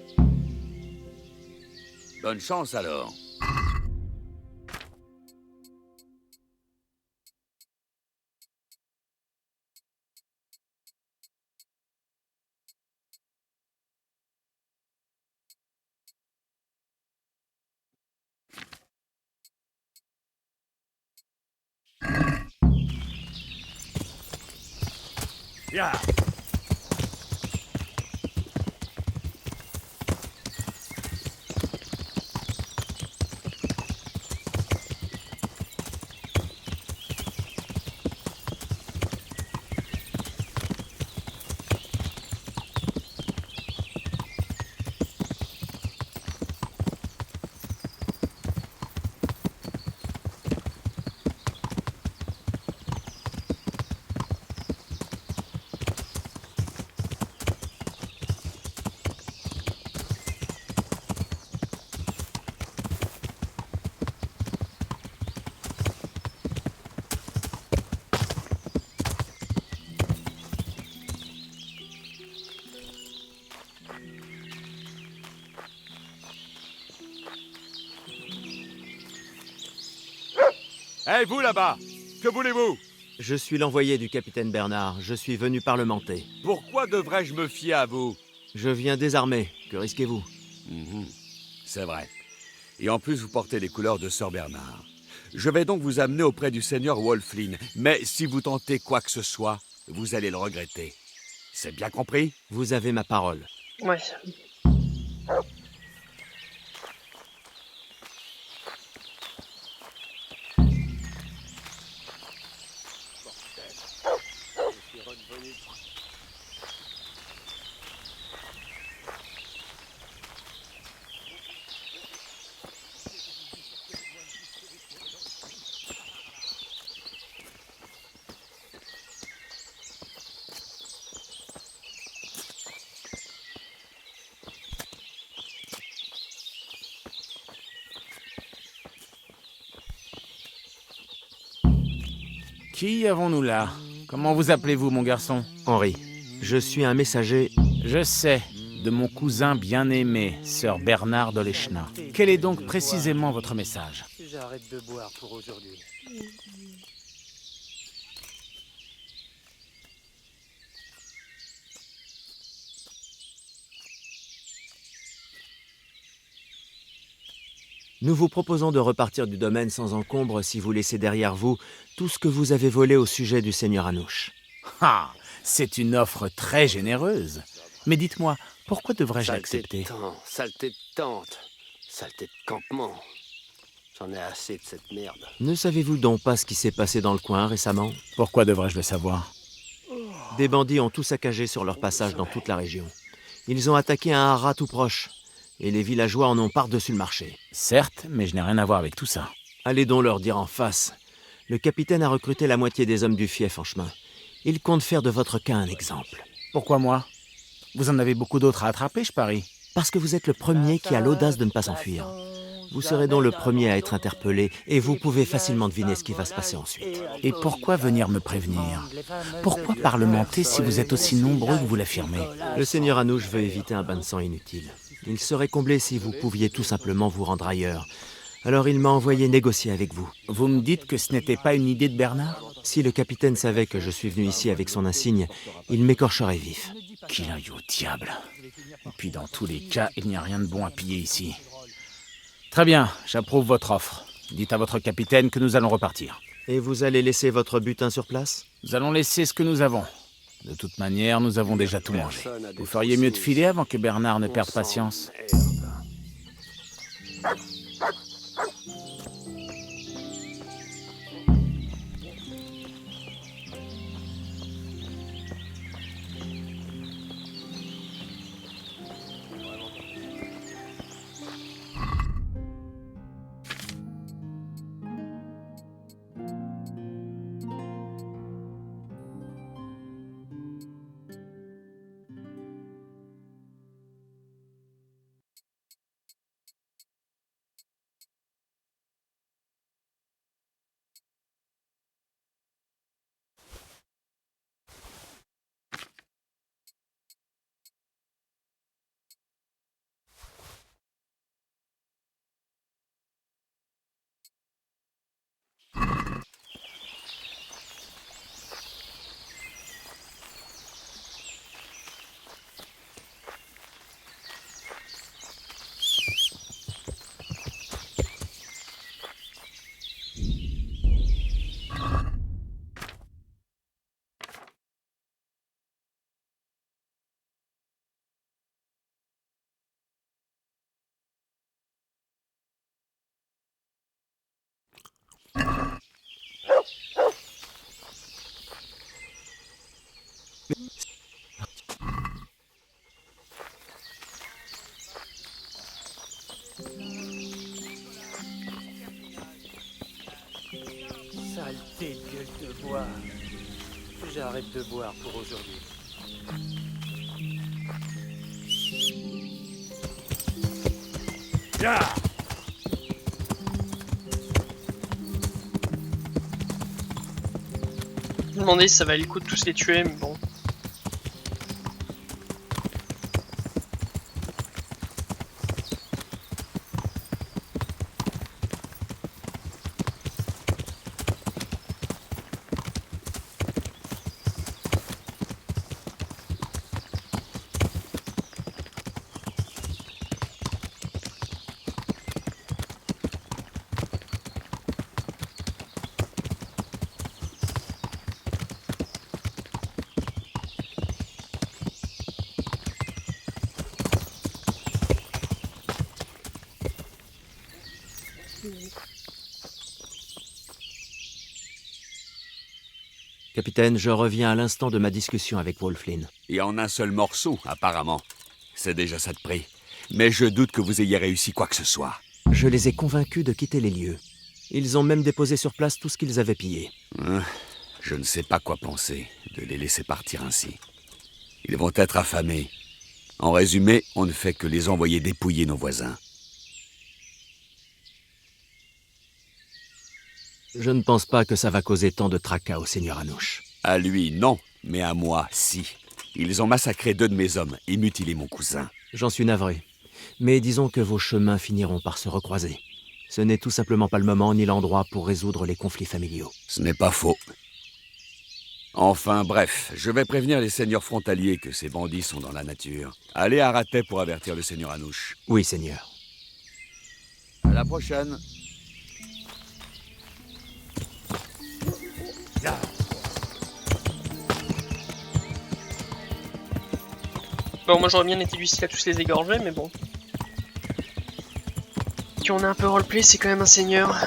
Bonne chance alors. Hé, vous là-bas! Que voulez-vous? Je suis l'envoyé du capitaine Bernard. Je suis venu parlementer. Pourquoi devrais-je me fier à vous? Je viens désarmé. Que risquez-vous? C'est vrai. Et en plus, vous portez les couleurs de Sir Bernard. Je vais donc vous amener auprès du seigneur Wulfrine. Mais si vous tentez quoi que ce soit, vous allez le regretter. C'est bien compris? Vous avez ma parole. Ouais. Qui avons-nous là? Comment vous appelez-vous, mon garçon? Henri. Je suis un messager... Je sais, de mon cousin bien-aimé, Sir Bernard de l'Eshna. Quel est donc précisément votre message? J'arrête de boire pour aujourd'hui. Nous vous proposons de repartir du domaine sans encombre si vous laissez derrière vous tout ce que vous avez volé au sujet du seigneur Anouche. Ah, c'est une offre très généreuse. Mais dites-moi, pourquoi devrais-je Saleté l'accepter? de temps, saleté de tente, saleté de campement. J'en ai assez de cette merde. Ne savez-vous donc pas ce qui s'est passé dans le coin récemment? Pourquoi devrais-je le savoir? Des bandits ont tout saccagé sur leur passage dans toute la région. Ils ont attaqué un haras tout proche, et les villageois en ont par-dessus le marché. Certes, mais je n'ai rien à voir avec tout ça. Allez donc leur dire en face. Le capitaine a recruté la moitié des hommes du fief en chemin. Il compte faire de votre cas un exemple. Pourquoi moi? Vous en avez beaucoup d'autres à attraper, je parie. Parce que vous êtes le premier qui a l'audace de ne pas s'enfuir. Vous serez donc le premier à être interpellé, et vous pouvez facilement deviner ce qui va se passer ensuite. Et pourquoi venir me prévenir? Pourquoi parlementer si vous êtes aussi nombreux que vous l'affirmez? Le seigneur Anouche veut éviter un bain de sang inutile. Il serait comblé si vous pouviez tout simplement vous rendre ailleurs. Alors il m'a envoyé négocier avec vous. Vous me dites que ce n'était pas une idée de Bernard? Si le capitaine savait que je suis venu ici avec son insigne, il m'écorcherait vif. Qu'il aille au diable. Et puis dans tous les cas, il n'y a rien de bon à piller ici. Très bien, j'approuve votre offre. Dites à votre capitaine que nous allons repartir. Et vous allez laisser votre butin sur place? Nous allons laisser ce que nous avons. De toute manière, nous avons déjà tout mangé. Vous feriez mieux de filer avant que Bernard ne perde patience. Saleté de gueule de bois. J'arrête de boire pour aujourd'hui. Je me demandais si ça valait le coup de tous les tuer, mais bon. Capitaine, je reviens à l'instant de ma discussion avec Wulflin. Et en un seul morceau, apparemment. C'est déjà ça de prix. Mais je doute que vous ayez réussi quoi que ce soit. Je les ai convaincus de quitter les lieux. Ils ont même déposé sur place tout ce qu'ils avaient pillé. Je ne sais pas quoi penser de les laisser partir ainsi. Ils vont être affamés. En résumé, on ne fait que les envoyer dépouiller nos voisins. Je ne pense pas que ça va causer tant de tracas au seigneur Anouche. À lui, non, mais à moi, si. Ils ont massacré 2 de mes hommes et mutilé mon cousin. J'en suis navré. Mais disons que vos chemins finiront par se recroiser. Ce n'est tout simplement pas le moment ni l'endroit pour résoudre les conflits familiaux. Ce n'est pas faux. Enfin, bref, je vais prévenir les seigneurs frontaliers que ces bandits sont dans la nature. Allez à Ratet pour avertir le seigneur Anouche. Oui, seigneur. la prochaine. Bon, moi j'aurais bien été lucide à tous les égorger, mais bon. Si on a un peu roleplay, c'est quand même un seigneur.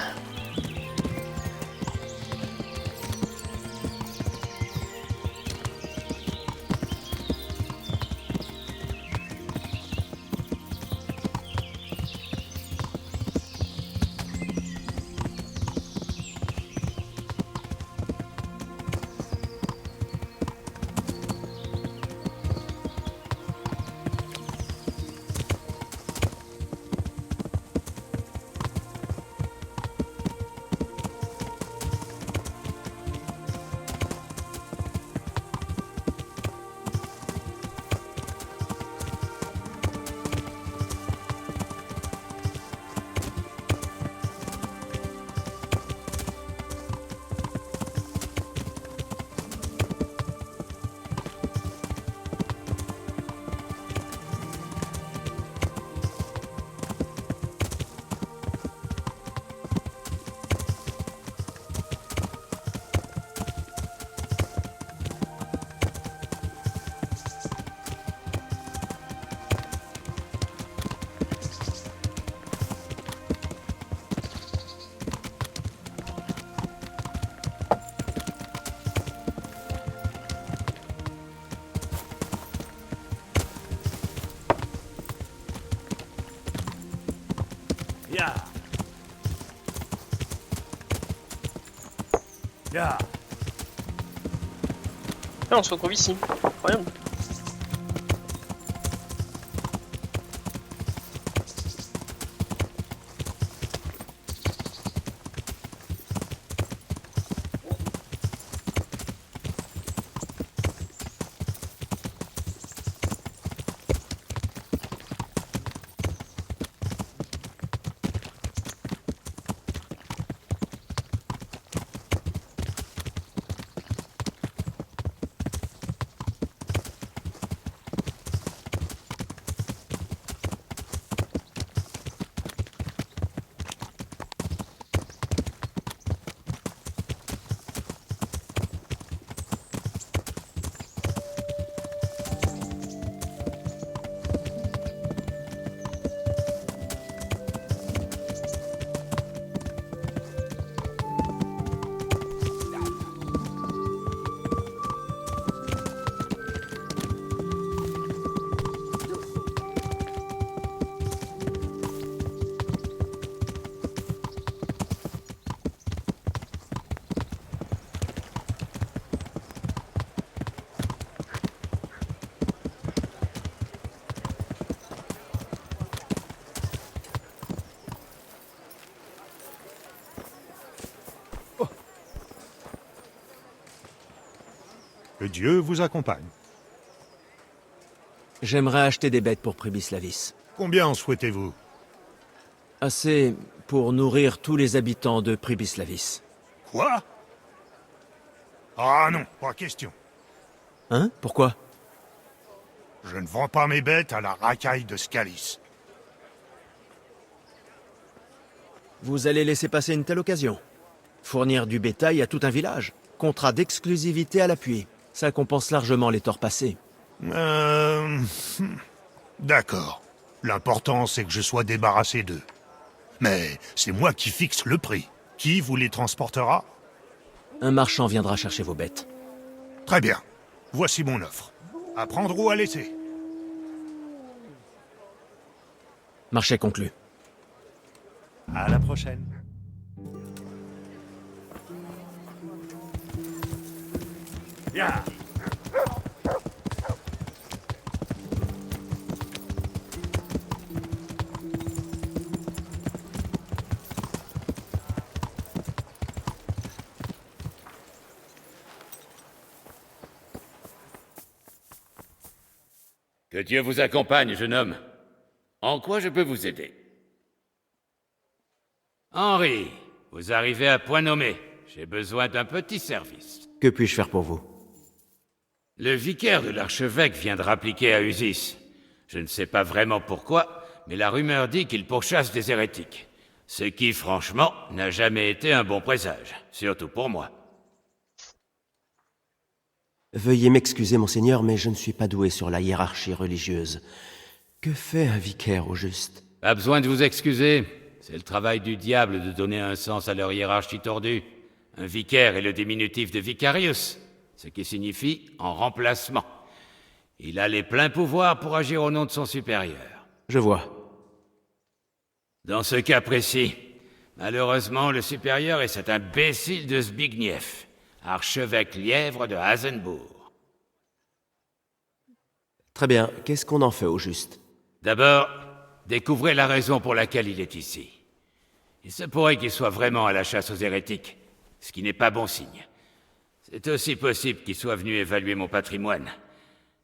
Ah, on se retrouve ici. Incroyable. Que Dieu vous accompagne. J'aimerais acheter des bêtes pour Pribislavis. Combien en souhaitez-vous? Assez pour nourrir tous les habitants de Pribislavis. Quoi? Ah non, pas question. Hein? Pourquoi? Je ne vends pas mes bêtes à la racaille de Scalis. Vous allez laisser passer une telle occasion? Fournir du bétail à tout un village? Contrat d'exclusivité à l'appui. Ça compense largement les torts passés. D'accord. L'important, c'est que je sois débarrassé d'eux. Mais c'est moi qui fixe le prix. Qui vous les transportera? Un marchand viendra chercher vos bêtes. Très bien. Voici mon offre. À prendre ou à laisser. Marché conclu. À la prochaine. Bien. Que Dieu vous accompagne, jeune homme. En quoi je peux vous aider? Henri, vous arrivez à point nommé. J'ai besoin d'un petit service. Que puis-je faire pour vous? Le vicaire de l'archevêque vient de rappliquer à Usis. Je ne sais pas vraiment pourquoi, mais la rumeur dit qu'il pourchasse des hérétiques. Ce qui, franchement, n'a jamais été un bon présage, surtout pour moi. Veuillez m'excuser, monseigneur, mais je ne suis pas doué sur la hiérarchie religieuse. Que fait un vicaire, au juste? Pas besoin de vous excuser. C'est le travail du diable de donner un sens à leur hiérarchie tordue. Un vicaire est le diminutif de vicarius, ce qui signifie en remplacement. Il a les pleins pouvoirs pour agir au nom de son supérieur. Je vois. Dans ce cas précis, malheureusement, le supérieur est cet imbécile de Zbigniew, archevêque lièvre de Hasenbourg. Très bien, qu'est-ce qu'on en fait, au juste? D'abord, découvrez la raison pour laquelle il est ici. Il se pourrait qu'il soit vraiment à la chasse aux hérétiques, ce qui n'est pas bon signe. C'est aussi possible qu'il soit venu évaluer mon patrimoine,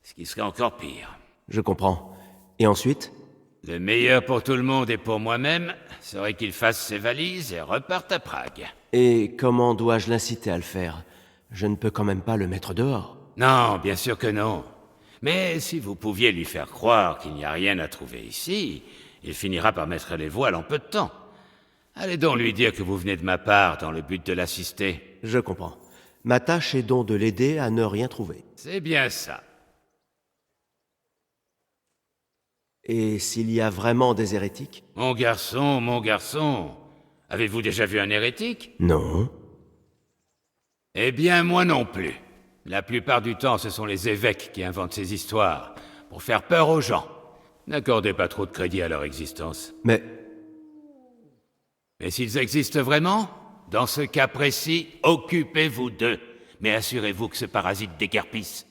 ce qui serait encore pire. Je comprends. Et ensuite? Le meilleur pour tout le monde et pour moi-même serait qu'il fasse ses valises et reparte à Prague. Et comment dois-je l'inciter à le faire? Je ne peux quand même pas le mettre dehors. Non, bien sûr que non. Mais si vous pouviez lui faire croire qu'il n'y a rien à trouver ici, il finira par mettre les voiles en peu de temps. Allez donc lui dire que vous venez de ma part dans le but de l'assister. Je comprends. Ma tâche est donc de l'aider à ne rien trouver. C'est bien ça. Et s'il y a vraiment des hérétiques? Mon garçon, avez-vous déjà vu un hérétique? Non. Eh bien, moi non plus. La plupart du temps, ce sont les évêques qui inventent ces histoires, pour faire peur aux gens. N'accordez pas trop de crédit à leur existence. Mais s'ils existent vraiment, dans ce cas précis, occupez-vous d'eux, mais assurez-vous que ce parasite déguerpisse.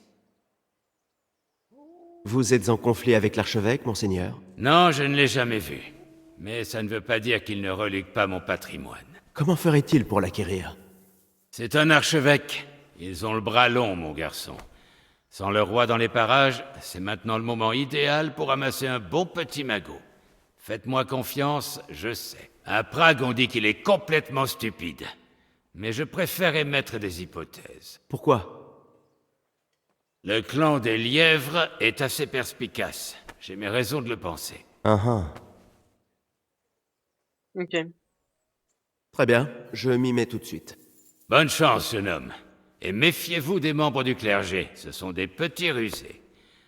vous êtes en conflit avec l'archevêque, monseigneur? Non, je ne l'ai jamais vu. Mais ça ne veut pas dire qu'il ne relégue pas mon patrimoine. Comment ferait-il pour l'acquérir? C'est un archevêque. Ils ont le bras long, mon garçon. Sans le roi dans les parages, c'est maintenant le moment idéal pour amasser un bon petit magot. Faites-moi confiance, je sais. À Prague, on dit qu'il est complètement stupide. Mais je préfère émettre des hypothèses. Pourquoi? Le clan des lièvres est assez perspicace. J'ai mes raisons de le penser. Ok. Très bien, je m'y mets tout de suite. Bonne chance, jeune homme. Et méfiez-vous des membres du clergé. Ce sont des petits rusés.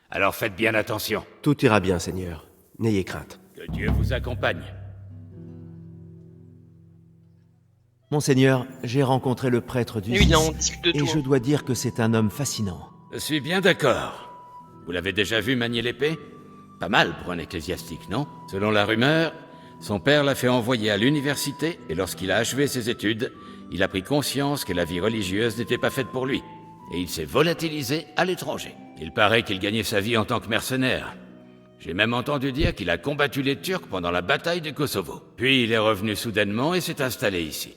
Alors faites bien attention. Tout ira bien, Seigneur. N'ayez crainte. Que Dieu vous accompagne. Monseigneur, j'ai rencontré le prêtre du Oui, Zis, on discute de et tout. je dois dire que c'est un homme fascinant. Je suis bien d'accord. Vous l'avez déjà vu manier l'épée? Pas mal pour un ecclésiastique, non? Selon la rumeur, son père l'a fait envoyer à l'université, et lorsqu'il a achevé ses études, il a pris conscience que la vie religieuse n'était pas faite pour lui, et il s'est volatilisé à l'étranger. Il paraît qu'il gagnait sa vie en tant que mercenaire. J'ai même entendu dire qu'il a combattu les Turcs pendant la bataille du Kosovo. Puis il est revenu soudainement et s'est installé ici.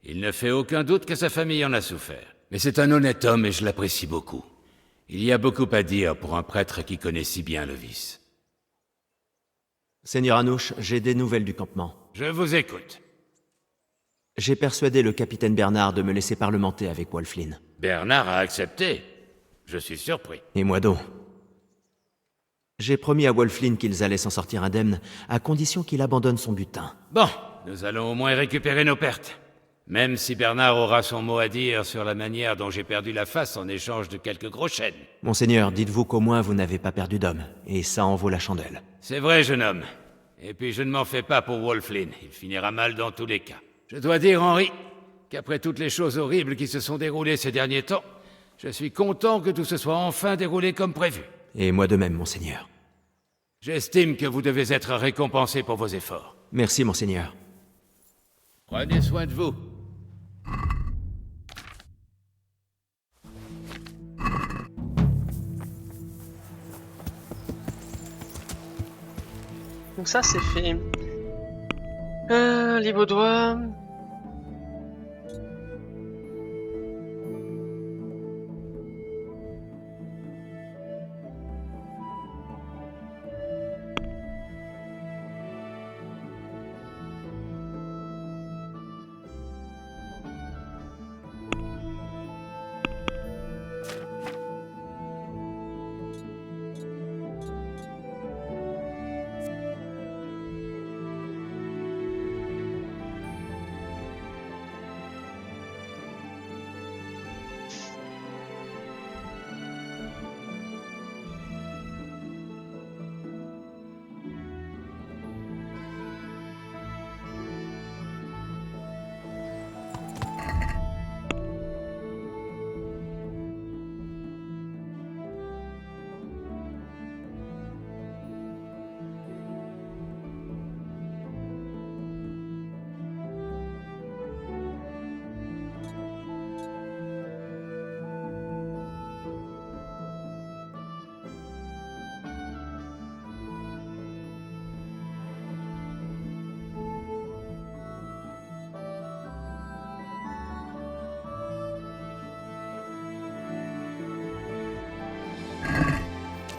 Il ne fait aucun doute que sa famille en a souffert. Mais c'est un honnête homme et je l'apprécie beaucoup. Il y a beaucoup à dire pour un prêtre qui connaît si bien le vice. Seigneur Anouche, j'ai des nouvelles du campement. Je vous écoute. J'ai persuadé le capitaine Bernard de me laisser parlementer avec Wulflin. Bernard a accepté. Je suis surpris. Et moi donc. J'ai promis à Wulflin qu'ils allaient s'en sortir indemnes, à condition qu'il abandonne son butin. Bon, nous allons au moins récupérer nos pertes. Même si Bernard aura son mot à dire sur la manière dont j'ai perdu la face en échange de quelques gros chênes. Monseigneur, dites-vous qu'au moins vous n'avez pas perdu d'homme, et ça en vaut la chandelle. C'est vrai, jeune homme. Et puis je ne m'en fais pas pour Wulflin. Il finira mal dans tous les cas. Je dois dire, Henri, qu'après toutes les choses horribles qui se sont déroulées ces derniers temps, je suis content que tout se soit enfin déroulé comme prévu. Et moi de même, monseigneur. J'estime que vous devez être récompensé pour vos efforts. Merci, monseigneur. Prenez soin de vous. Donc ça c'est fait. Les Vaudois.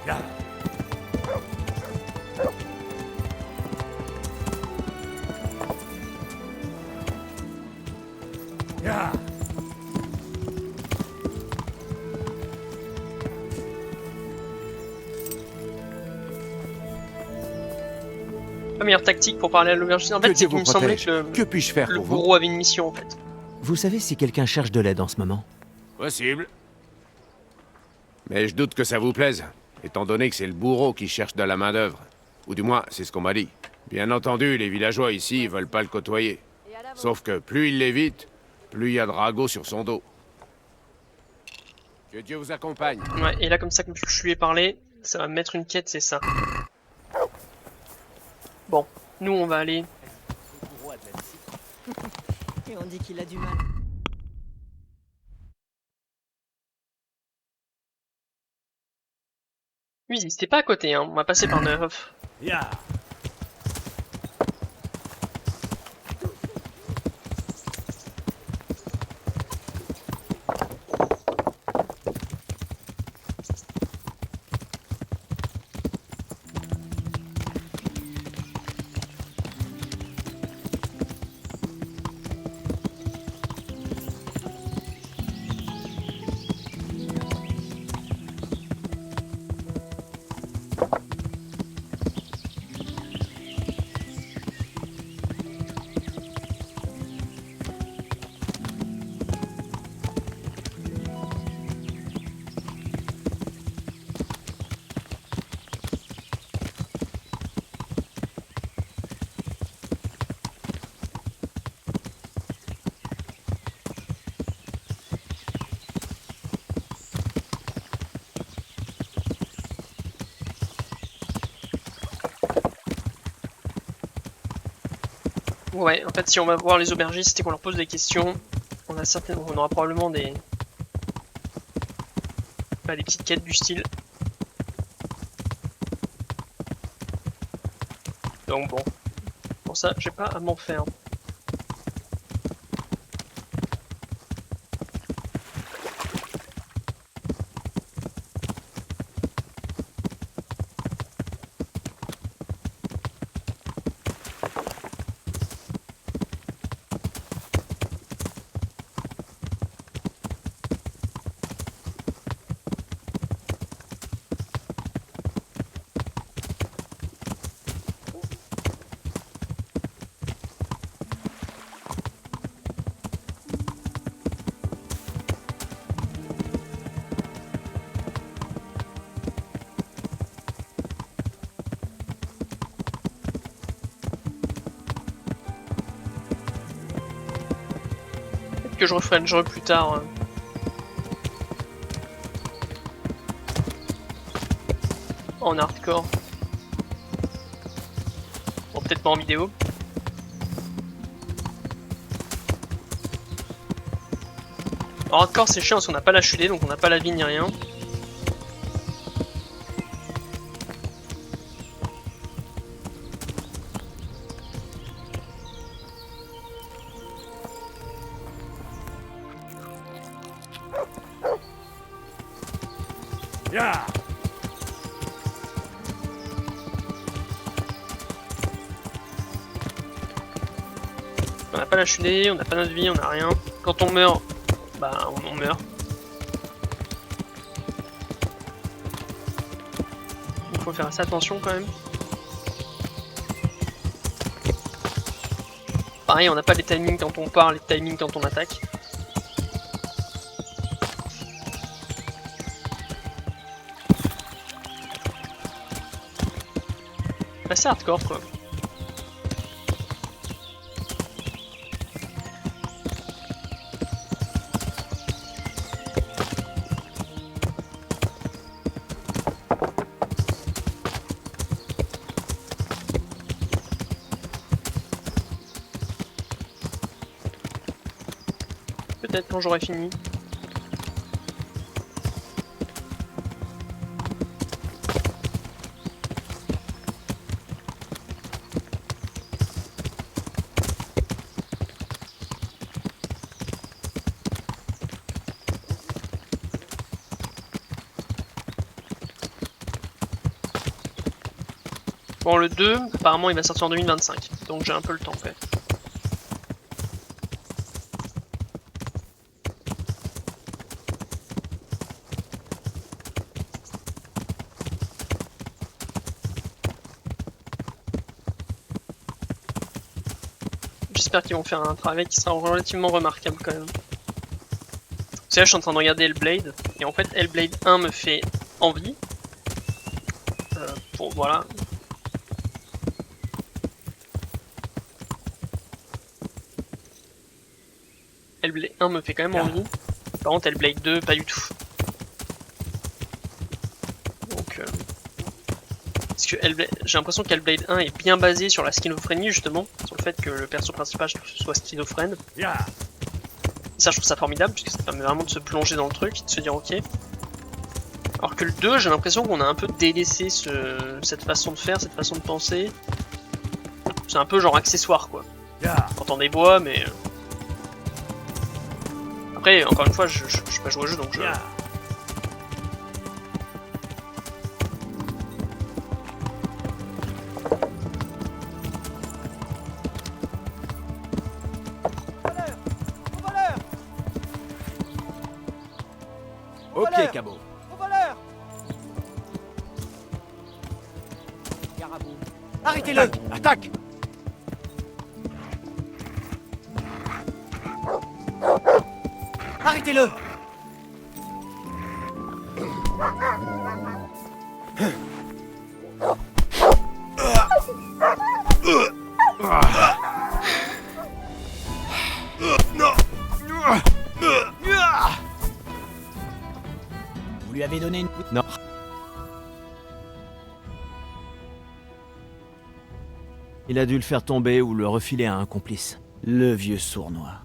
La meilleure tactique pour parler à l'aubergiste. En fait, c'est qu'il me semblait que le bourreau avait une mission en fait. Vous savez si quelqu'un cherche de l'aide en ce moment? Possible. Mais je doute que ça vous plaise, étant donné que c'est le bourreau qui cherche de la main-d'œuvre. Ou du moins, c'est ce qu'on m'a dit. Bien entendu, les villageois ici veulent pas le côtoyer. Sauf que plus il l'évite, plus il y a de ragots sur son dos. Que Dieu vous accompagne. Ouais, et là, comme ça, comme je lui ai parlé, ça va me mettre une quête, c'est ça. Bon, nous, on va aller... Et on dit qu'il a du mal. Oui, c'était pas à côté, hein. On va passer par Neuf. Ouais, en fait, si on va voir les aubergistes et qu'on leur pose des questions, on aura probablement des petites quêtes du style. Donc bon, pour ça, j'ai pas à m'en faire. Que je referai le jeu plus tard. En hardcore. Bon, peut-être pas en vidéo. En hardcore, c'est chiant parce qu'on n'a pas la chudée, donc on n'a pas la vie ni rien. On n'a pas la chudée, on n'a pas notre vie, on n'a rien. Quand on meurt, bah on meurt. Il faut faire assez attention quand même. Pareil, on n'a pas les timings quand on part, les timings quand on attaque. Assez hardcore quoi. Peut-être quand j'aurai fini. Bon, le 2, apparemment, il va sortir en 2025, donc j'ai un peu le temps, quand même. J'espère qu'ils vont faire un travail qui sera relativement remarquable quand même. Parce que là je suis en train de regarder Hellblade, et en fait Hellblade 1 me fait envie. Voilà. Hellblade 1 me fait quand même envie. Par contre Hellblade 2 pas du tout. Donc parce que j'ai l'impression qu'Hellblade 1 est bien basé sur la schizophrénie justement, sur le fait que le perso principal soit schizophrène. Ça je trouve ça formidable puisque ça permet vraiment de se plonger dans le truc et de se dire ok. Alors que le 2 j'ai l'impression qu'on a un peu délaissé cette façon de faire, cette façon de penser. C'est un peu genre accessoire quoi. Quand on des bois mais... Après encore une fois je pas joué au jeu donc je... Ok, Cabot. Au voleur! Carabou. Arrêtez-le! Attaque! Arrêtez-le! Vous lui avez donné une... Non. Il a dû le faire tomber ou le refiler à un complice. Le vieux sournois.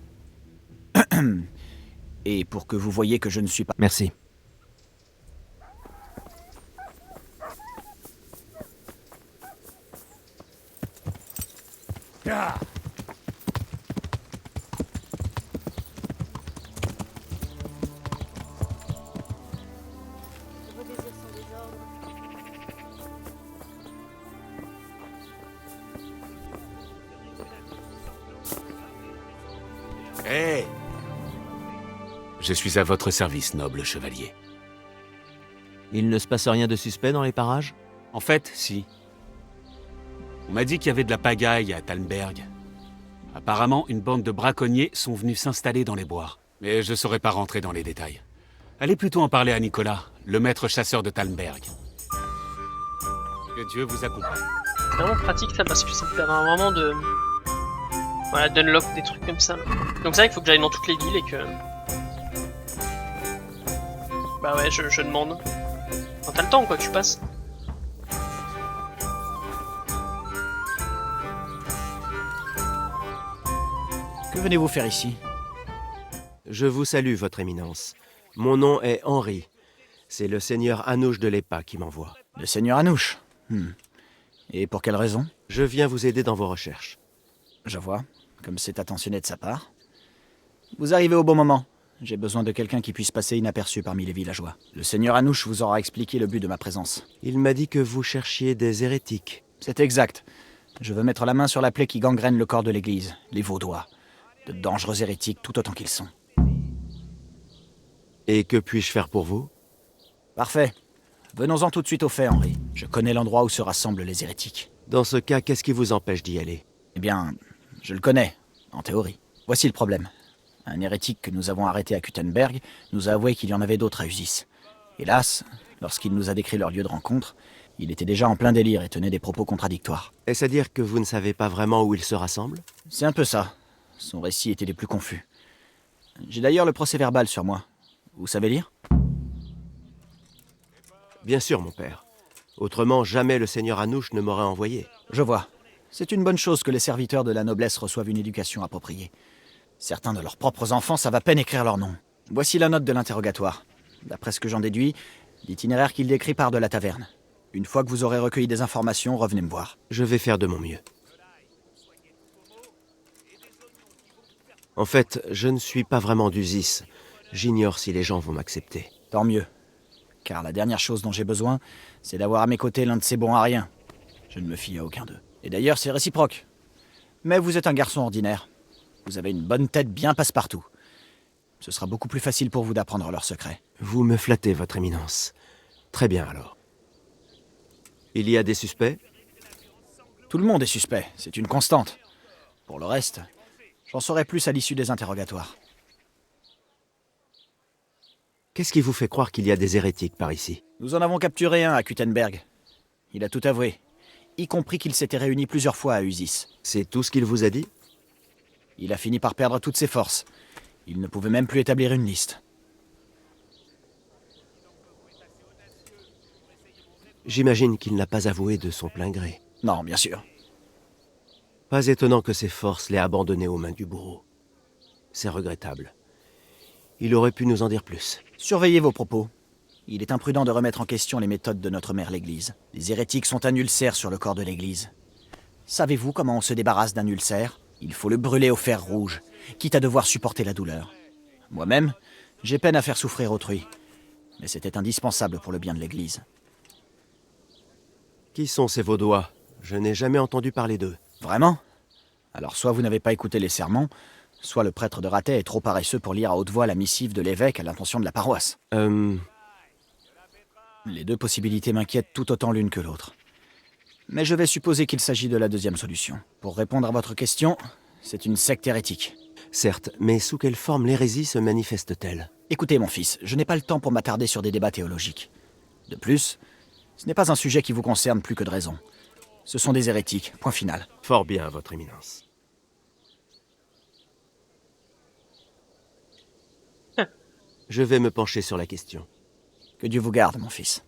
Et pour que vous voyez que je ne suis pas... Merci. Hé Je suis à votre service, noble chevalier. Il ne se passe rien de suspect dans les parages? En fait, si. On m'a dit qu'il y avait de la pagaille à Talmberg. Apparemment, une bande de braconniers sont venus s'installer dans les bois. Mais je ne saurais pas rentrer dans les détails. Allez plutôt en parler à Nicolas, le maître chasseur de Talmberg. Que Dieu vous accompagne. C'est vraiment pratique ça parce que ça me permet vraiment de... Voilà, d'unlock des trucs comme ça. Donc c'est vrai qu'il faut que j'aille dans toutes les villes et que... Bah ouais, je demande. Quand t'as le temps quoi, tu passes. Que venez-vous faire ici? Je vous salue, votre éminence. Mon nom est Henri. C'est le seigneur Anouche de l'Épa qui m'envoie. Le seigneur Anouche. Et pour quelle raison? Je viens vous aider dans vos recherches. Je vois, comme c'est attentionné de sa part. Vous arrivez au bon moment. J'ai besoin de quelqu'un qui puisse passer inaperçu parmi les villageois. Le seigneur Anouche vous aura expliqué le but de ma présence. Il m'a dit que vous cherchiez des hérétiques. C'est exact. Je veux mettre la main sur la plaie qui gangrène le corps de l'Église, les Vaudois. De dangereux hérétiques tout autant qu'ils sont. Et que puis-je faire pour vous? Parfait. Venons-en tout de suite au fait, Henri. Je connais l'endroit où se rassemblent les hérétiques. Dans ce cas, qu'est-ce qui vous empêche d'y aller? Eh bien, je le connais, en théorie. Voici le problème. Un hérétique que nous avons arrêté à Kuttenberg nous a avoué qu'il y en avait d'autres à Usis. Hélas, lorsqu'il nous a décrit leur lieu de rencontre, il était déjà en plein délire et tenait des propos contradictoires. Est-ce à dire que vous ne savez pas vraiment où ils se rassemblent? C'est un peu ça. Son récit était des plus confus. J'ai d'ailleurs le procès-verbal sur moi. Vous savez lire? Bien sûr, mon père. Autrement, jamais le seigneur Anouche ne m'aurait envoyé. Je vois. C'est une bonne chose que les serviteurs de la noblesse reçoivent une éducation appropriée. Certains de leurs propres enfants savent à peine écrire leur nom. Voici la note de l'interrogatoire. D'après ce que j'en déduis, l'itinéraire qu'il décrit part de la taverne. Une fois que vous aurez recueilli des informations, revenez me voir. Je vais faire de mon mieux. En fait, je ne suis pas vraiment d'Usis. J'ignore si les gens vont m'accepter. Tant mieux. Car la dernière chose dont j'ai besoin, c'est d'avoir à mes côtés l'un de ces bons ariens. Je ne me fie à aucun d'eux. Et d'ailleurs, c'est réciproque. Mais vous êtes un garçon ordinaire. Vous avez une bonne tête bien passe-partout. Ce sera beaucoup plus facile pour vous d'apprendre leurs secrets. Vous me flattez, votre éminence. Très bien, alors. Il y a des suspects? Tout le monde est suspect, c'est une constante. Pour le reste, j'en saurai plus à l'issue des interrogatoires. Qu'est-ce qui vous fait croire qu'il y a des hérétiques par ici? Nous en avons capturé un à Kuttenberg. Il a tout avoué, y compris qu'il s'était réuni plusieurs fois à Usis. C'est tout ce qu'il vous a dit? Il a fini par perdre toutes ses forces. Il ne pouvait même plus établir une liste. J'imagine qu'il n'a pas avoué de son plein gré. Non, bien sûr. Pas étonnant que ses forces l'aient abandonné aux mains du bourreau. C'est regrettable. Il aurait pu nous en dire plus. Surveillez vos propos. Il est imprudent de remettre en question les méthodes de notre mère l'Église. Les hérétiques sont un ulcère sur le corps de l'Église. Savez-vous comment on se débarrasse d'un ulcère? Il faut le brûler au fer rouge, quitte à devoir supporter la douleur. Moi-même, j'ai peine à faire souffrir autrui. Mais c'était indispensable pour le bien de l'Église. Qui sont ces Vaudois? Je n'ai jamais entendu parler d'eux. Vraiment? Alors soit vous n'avez pas écouté les sermons, soit le prêtre de Ratet est trop paresseux pour lire à haute voix la missive de l'évêque à l'intention de la paroisse. Les deux possibilités m'inquiètent tout autant l'une que l'autre. Mais je vais supposer qu'il s'agit de la deuxième solution. Pour répondre à votre question, c'est une secte hérétique. Certes, mais sous quelle forme l'hérésie se manifeste-t-elle? Écoutez, mon fils, je n'ai pas le temps pour m'attarder sur des débats théologiques. De plus, ce n'est pas un sujet qui vous concerne plus que de raison. Ce sont des hérétiques, point final. Fort bien, votre éminence. Je vais me pencher sur la question. Que Dieu vous garde, mon fils.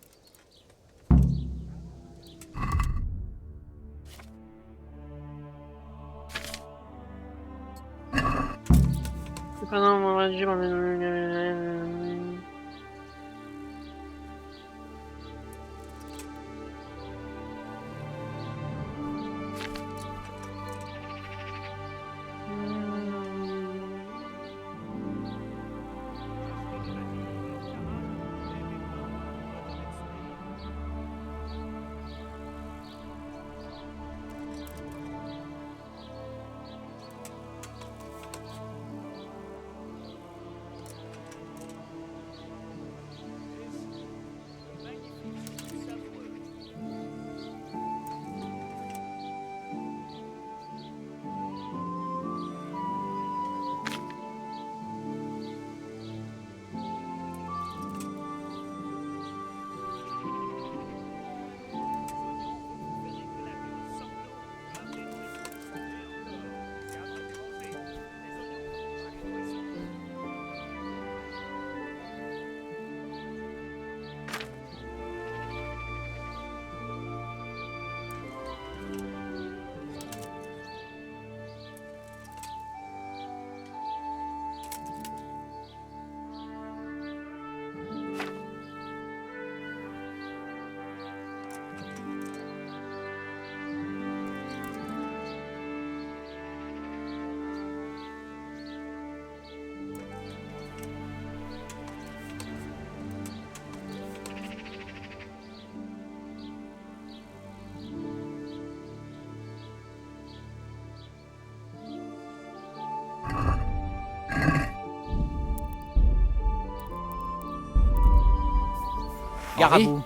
Gare à vous.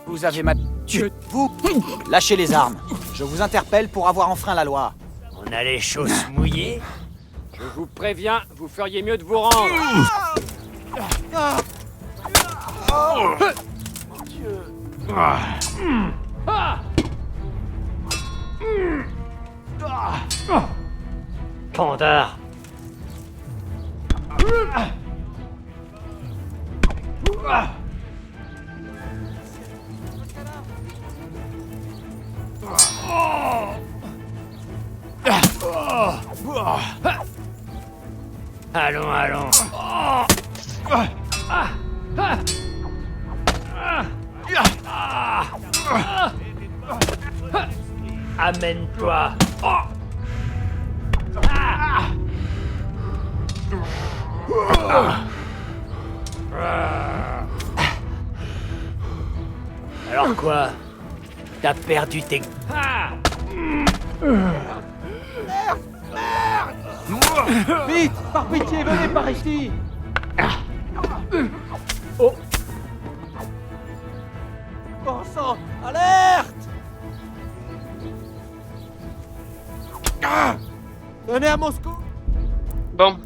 Vous avez vous lâchez les armes. Je vous interpelle pour avoir enfreint la loi. On a les chausses mouillées. Je vous préviens, vous feriez mieux de vous rendre. Mon Dieu. Pandar. Allons, allons. Amène-toi. Alors quoi? T'as perdu tes... Ah Vite, par pitié, venez par ici. Oh. Bon sang, alerte. Venez à mon secours. Bon.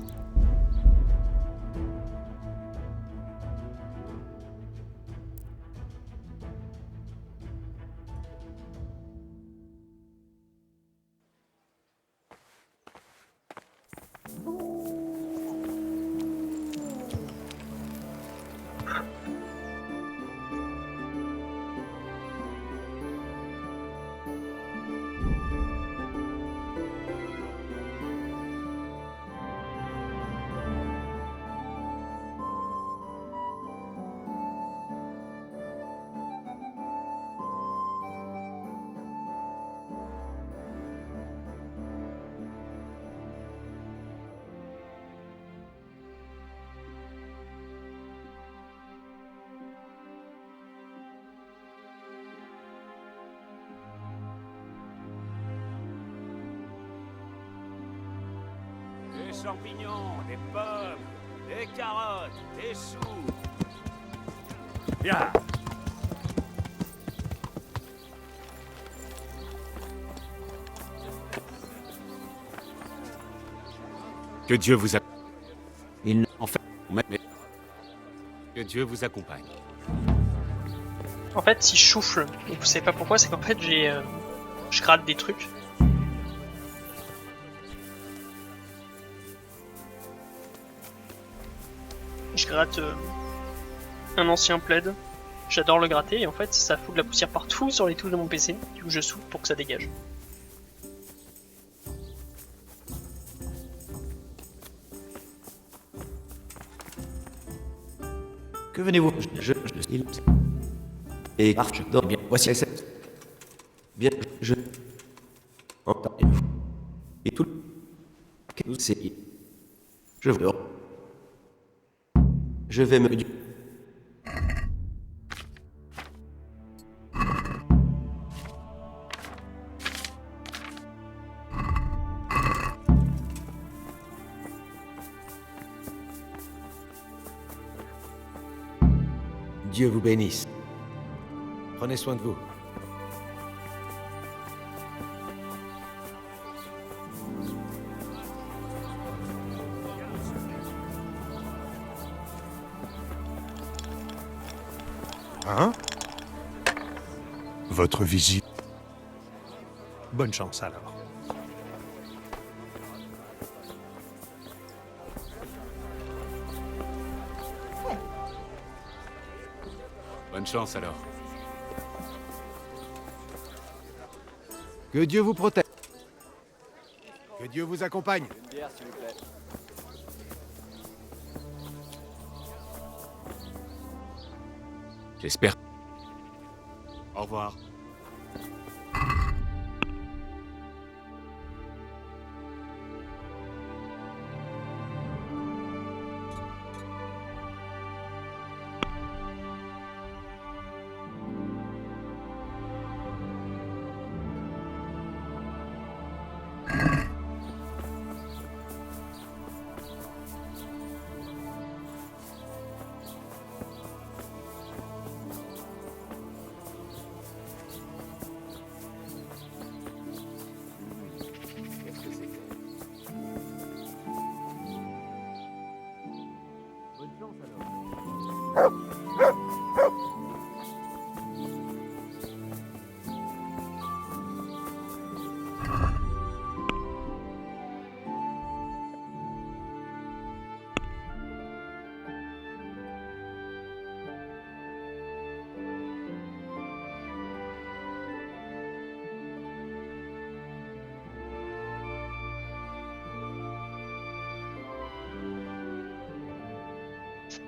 Des champignons, des pommes, des carottes, des choux. Bien. Que Dieu vous Il... En fait, que Dieu vous accompagne. En fait, si je souffle, et vous savez pas pourquoi, c'est qu'en fait, je gratte des trucs. Je gratte un ancien plaid. J'adore le gratter, et en fait, ça fout de la poussière partout sur les touches de mon PC. Du coup, je souffle pour que ça dégage. Que venez-vous il... Et je dors bien. Voici cette... Bien, je... Entendez-vous. Et tout... C'est... Je vous... Je vais me... Dieu vous bénisse. Prenez soin de vous. Hein? Votre visite. Bonne chance alors. Bonne chance alors. Que Dieu vous protège. Que Dieu vous accompagne. Une bière, s'il vous plaît. J'espère. Au revoir.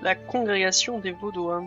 La congrégation des Vaudois.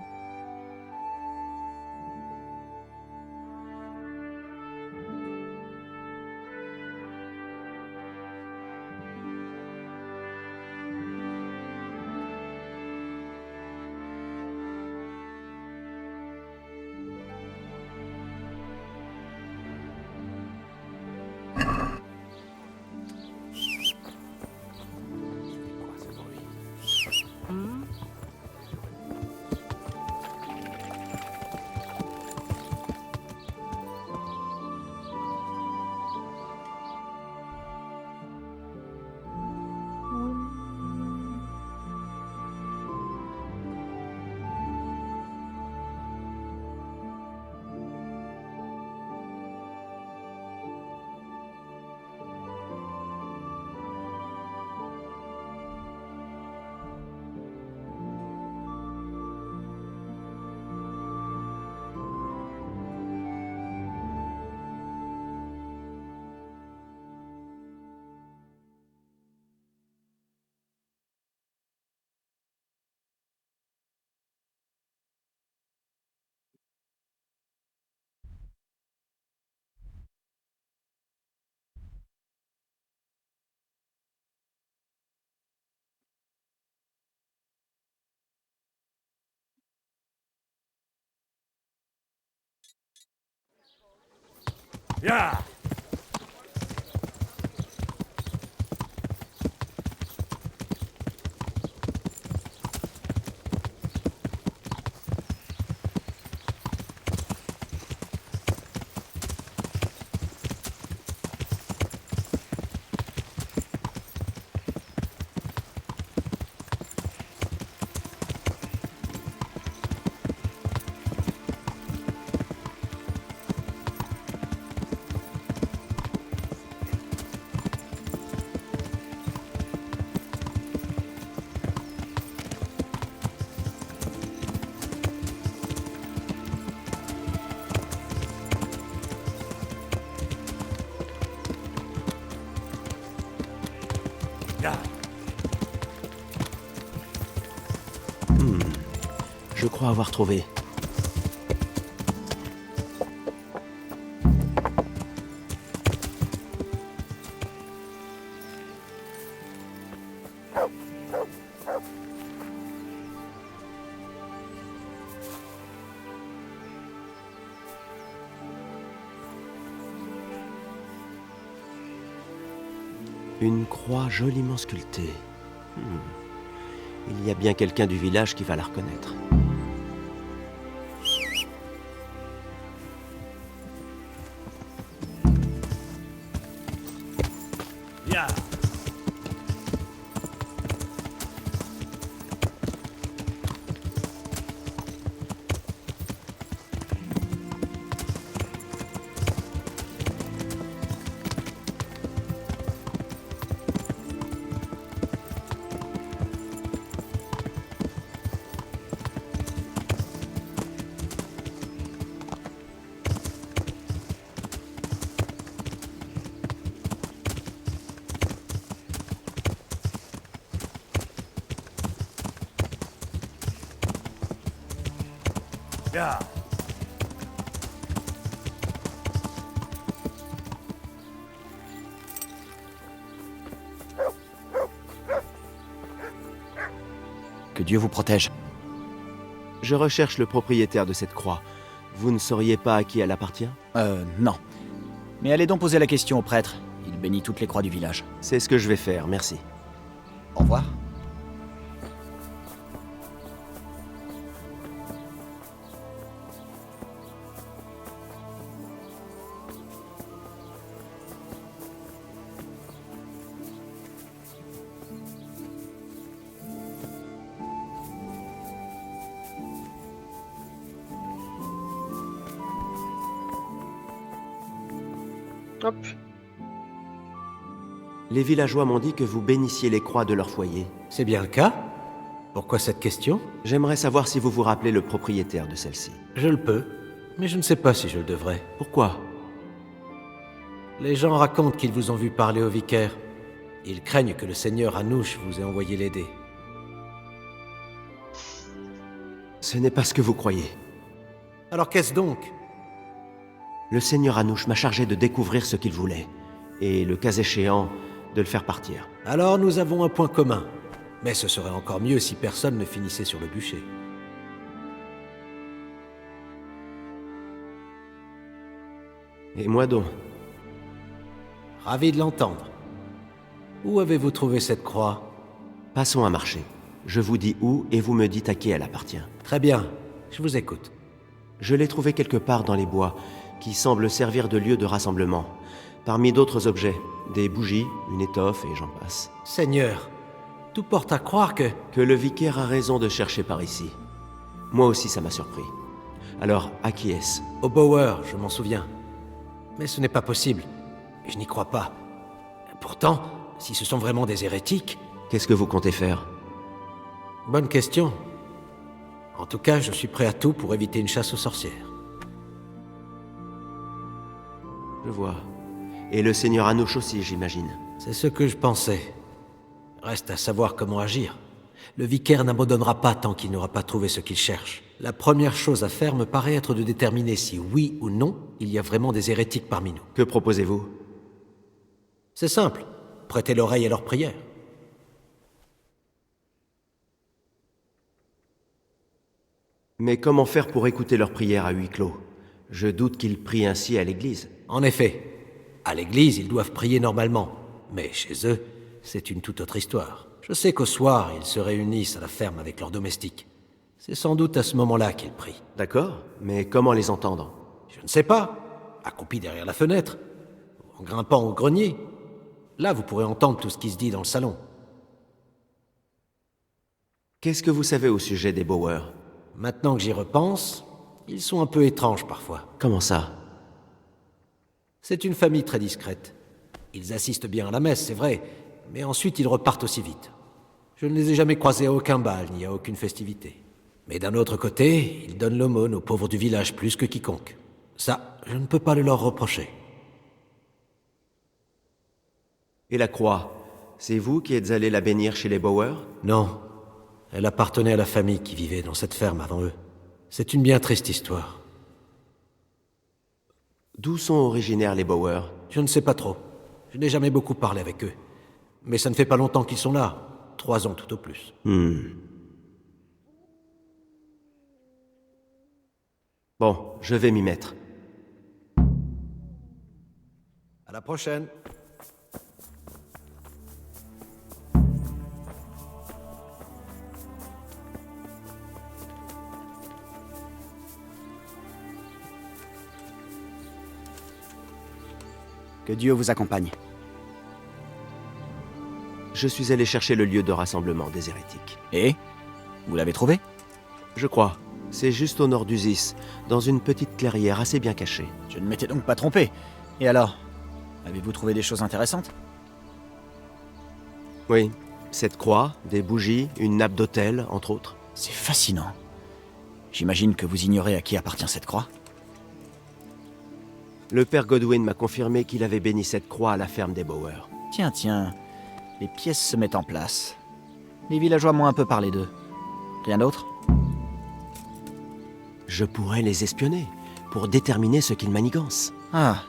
Je crois avoir trouvé. Une croix joliment sculptée. Il y a bien quelqu'un du village qui va la reconnaître. Que Dieu vous protège. Je recherche le propriétaire de cette croix. Vous ne sauriez pas à qui elle appartient? Non. Mais allez donc poser la question au prêtre. Il bénit toutes les croix du village. C'est ce que je vais faire, merci. Au revoir. Hop. Les villageois m'ont dit que vous bénissiez les croix de leur foyer. C'est bien le cas? Pourquoi cette question? J'aimerais savoir si vous vous rappelez le propriétaire de celle-ci. Je le peux, mais je ne sais pas si je le devrais. Pourquoi? Les gens racontent qu'ils vous ont vu parler au vicaire. Ils craignent que le seigneur Anouche vous ait envoyé l'aider. Ce n'est pas ce que vous croyez. Alors qu'est-ce donc? Le seigneur Anouche m'a chargé de découvrir ce qu'il voulait, et le cas échéant, de le faire partir. Alors nous avons un point commun. Mais ce serait encore mieux si personne ne finissait sur le bûcher. Et moi donc? Ravi de l'entendre. Où avez-vous trouvé cette croix? Passons à marcher. Je vous dis où et vous me dites à qui elle appartient. Très bien, je vous écoute. Je l'ai trouvée quelque part dans les bois, qui semble servir de lieu de rassemblement. Parmi d'autres objets, des bougies, une étoffe et j'en passe. Seigneur, tout porte à croire que... Que le vicaire a raison de chercher par ici. Moi aussi ça m'a surpris. Alors, à qui est-ce? Au Bower, je m'en souviens. Mais ce n'est pas possible. Je n'y crois pas. Pourtant, si ce sont vraiment des hérétiques... Qu'est-ce que vous comptez faire? Bonne question. En tout cas, je suis prêt à tout pour éviter une chasse aux sorcières. Je vois. Et le seigneur Anouche aussi, j'imagine. C'est ce que je pensais. Reste à savoir comment agir. Le vicaire n'abandonnera pas tant qu'il n'aura pas trouvé ce qu'il cherche. La première chose à faire me paraît être de déterminer si, oui ou non, il y a vraiment des hérétiques parmi nous. Que proposez-vous? C'est simple. Prêtez l'oreille à leurs prières. Mais comment faire pour écouter leurs prières à huis clos? Je doute qu'ils prient ainsi à l'église. En effet, à l'église, ils doivent prier normalement. Mais chez eux, c'est une toute autre histoire. Je sais qu'au soir, ils se réunissent à la ferme avec leurs domestiques. C'est sans doute à ce moment-là qu'ils prient. D'accord, mais comment les entendre? Je ne sais pas. Accroupis derrière la fenêtre, ou en grimpant au grenier. Là, vous pourrez entendre tout ce qui se dit dans le salon. Qu'est-ce que vous savez au sujet des Bauer? Maintenant que j'y repense, ils sont un peu étranges parfois. Comment ça? C'est une famille très discrète. Ils assistent bien à la messe, c'est vrai, mais ensuite ils repartent aussi vite. Je ne les ai jamais croisés à aucun bal, ni à aucune festivité. Mais d'un autre côté, ils donnent l'aumône aux pauvres du village plus que quiconque. Ça, je ne peux pas le leur reprocher. Et la croix? C'est vous qui êtes allé la bénir chez les Bauer? Non. Elle appartenait à la famille qui vivait dans cette ferme avant eux. C'est une bien triste histoire. D'où sont originaires les Bauer? Je ne sais pas trop. Je n'ai jamais beaucoup parlé avec eux. Mais ça ne fait pas longtemps qu'ils sont là. 3 ans tout au plus. Bon, je vais m'y mettre. À la prochaine. Que Dieu vous accompagne. Je suis allé chercher le lieu de rassemblement des hérétiques. Et? Vous l'avez trouvé? Je crois. C'est juste au nord d'Uzis, dans une petite clairière assez bien cachée. Je ne m'étais donc pas trompé. Et alors? Avez-vous trouvé des choses intéressantes? Oui. Cette croix, des bougies, une nappe d'autel, entre autres. C'est fascinant. J'imagine que vous ignorez à qui appartient cette croix? Le père Godwin m'a confirmé qu'il avait béni cette croix à la ferme des Bauer. Tiens, les pièces se mettent en place. Les villageois m'ont un peu parlé d'eux. Rien d'autre? Je pourrais les espionner, pour déterminer ce qu'ils manigancent. Ah,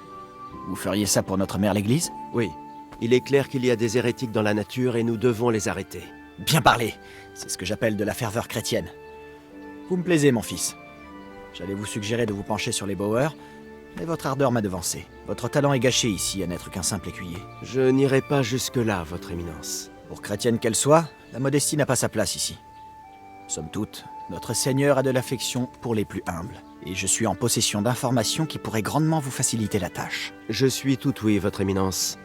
vous feriez ça pour notre mère l'église? Oui. Il est clair qu'il y a des hérétiques dans la nature et nous devons les arrêter. Bien parlé. C'est ce que j'appelle de la ferveur chrétienne. Vous me plaisez, mon fils. J'allais vous suggérer de vous pencher sur les Bauer, mais votre ardeur m'a devancé. Votre talent est gâché ici à n'être qu'un simple écuyer. Je n'irai pas jusque-là, votre éminence. Pour chrétienne qu'elle soit, la modestie n'a pas sa place ici. Somme toute, notre Seigneur a de l'affection pour les plus humbles, et je suis en possession d'informations qui pourraient grandement vous faciliter la tâche. Je suis tout oui, votre éminence.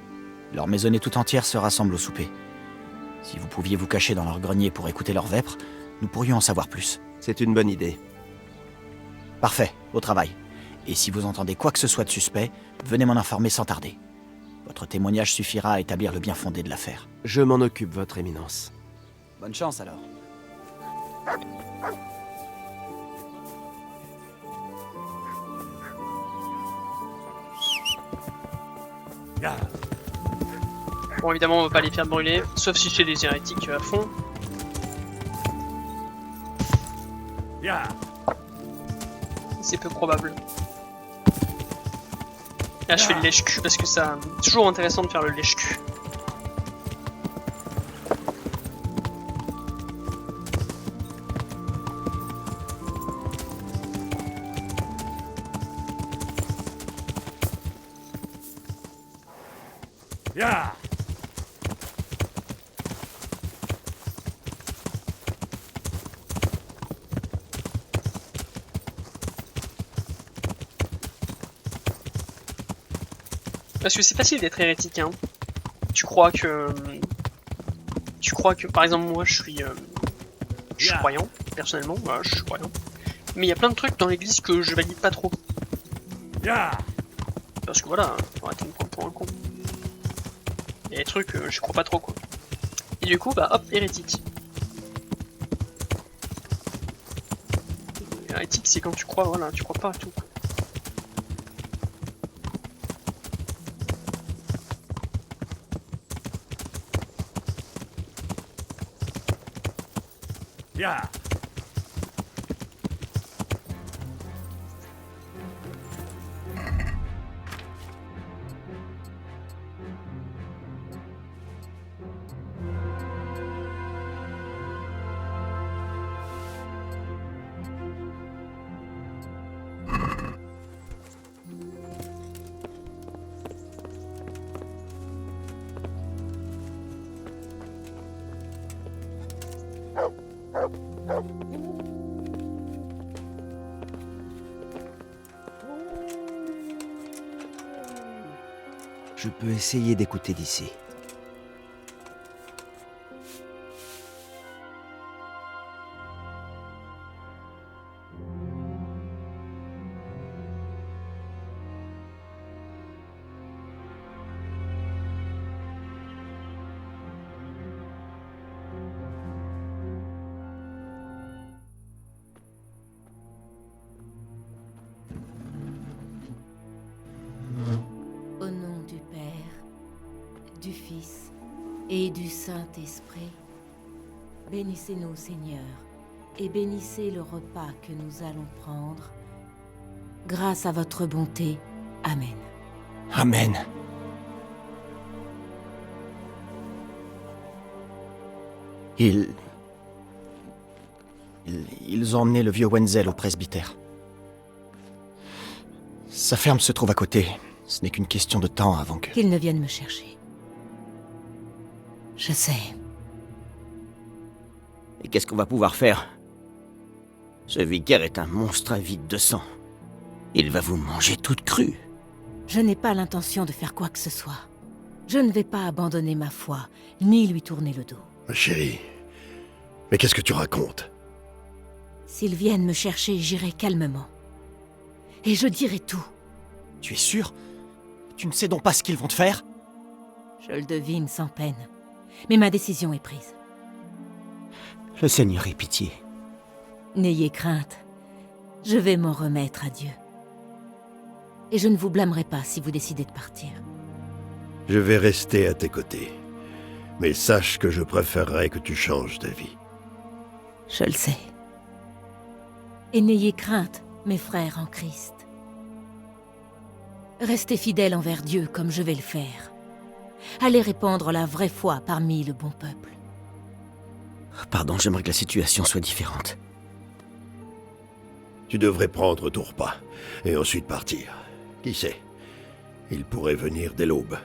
Leur maisonnée tout entière se rassemble au souper. Si vous pouviez vous cacher dans leur grenier pour écouter leurs vêpres, nous pourrions en savoir plus. C'est une bonne idée. Parfait, au travail. Et si vous entendez quoi que ce soit de suspect, venez m'en informer sans tarder. Votre témoignage suffira à établir le bien fondé de l'affaire. Je m'en occupe, votre éminence. Bonne chance alors. Bon, évidemment, on va pas les faire brûler, sauf si c'est des hérétiques à fond. C'est peu probable. Là, je fais le lèche-cul parce que ça, c'est toujours intéressant de faire le lèche-cul. Parce que c'est facile d'être hérétique, hein. Tu crois que, par exemple, moi, je suis croyant, personnellement, je suis croyant. Mais il y a plein de trucs dans l'église que je valide pas trop. Parce que voilà, faut arrêter de me prendre pour un con. Il y a des trucs, je crois pas trop, quoi. Et du coup, bah hop, hérétique. Hérétique, c'est quand tu crois, voilà, tu crois pas à tout. Je peux essayer d'écouter d'ici. Au nom du Père, du Fils et du Saint-Esprit, bénissez-nous, Seigneur, et bénissez le repas que nous allons prendre. Grâce à votre bonté. Amen. Amen. Ils ont emmené le vieux Wenzel au presbytère. Sa ferme se trouve à côté. Ce n'est qu'une question de temps avant que... Qu'ils ne viennent me chercher. Je sais. Et qu'est-ce qu'on va pouvoir faire? Ce vicaire est un monstre avide de sang. Il va vous manger toute crue. Je n'ai pas l'intention de faire quoi que ce soit. Je ne vais pas abandonner ma foi, ni lui tourner le dos. Ma chérie, mais qu'est-ce que tu racontes? S'ils viennent me chercher, j'irai calmement. Et je dirai tout. Tu es sûr? Tu ne sais donc pas ce qu'ils vont te faire? Je le devine sans peine. Mais ma décision est prise. Le Seigneur ait pitié. N'ayez crainte. Je vais m'en remettre à Dieu. Et je ne vous blâmerai pas si vous décidez de partir. Je vais rester à tes côtés. Mais sache que je préférerais que tu changes d'avis. Je le sais. Et n'ayez crainte, mes frères en Christ. Restez fidèles envers Dieu comme je vais le faire. Allez répandre la vraie foi parmi le bon peuple. Pardon, j'aimerais que la situation soit différente. Tu devrais prendre ton repas et ensuite partir. Qui sait? Il pourrait venir dès l'aube.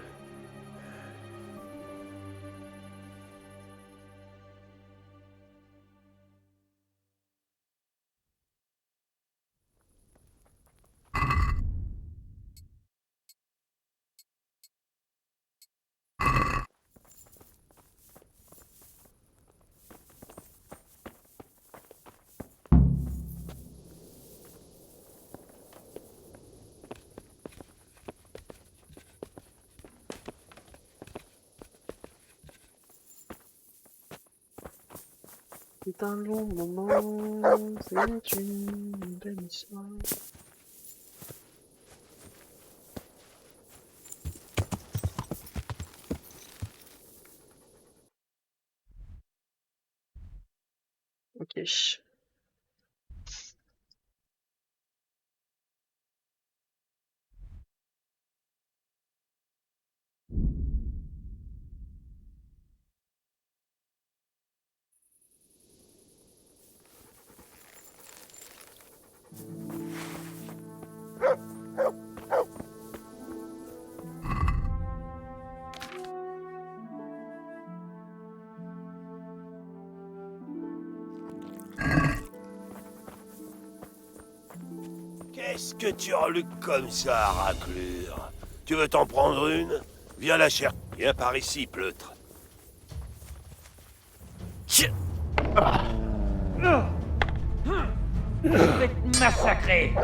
C'est un long moment, c'est une belle histoire. Ok. Qu'est-ce que tu reluques comme ça, raclure? Tu veux t'en prendre une? Viens la chercher. Viens par ici, pleutre. Je vais te massacrer.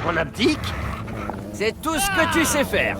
On abdique? C'est tout ce que tu sais faire.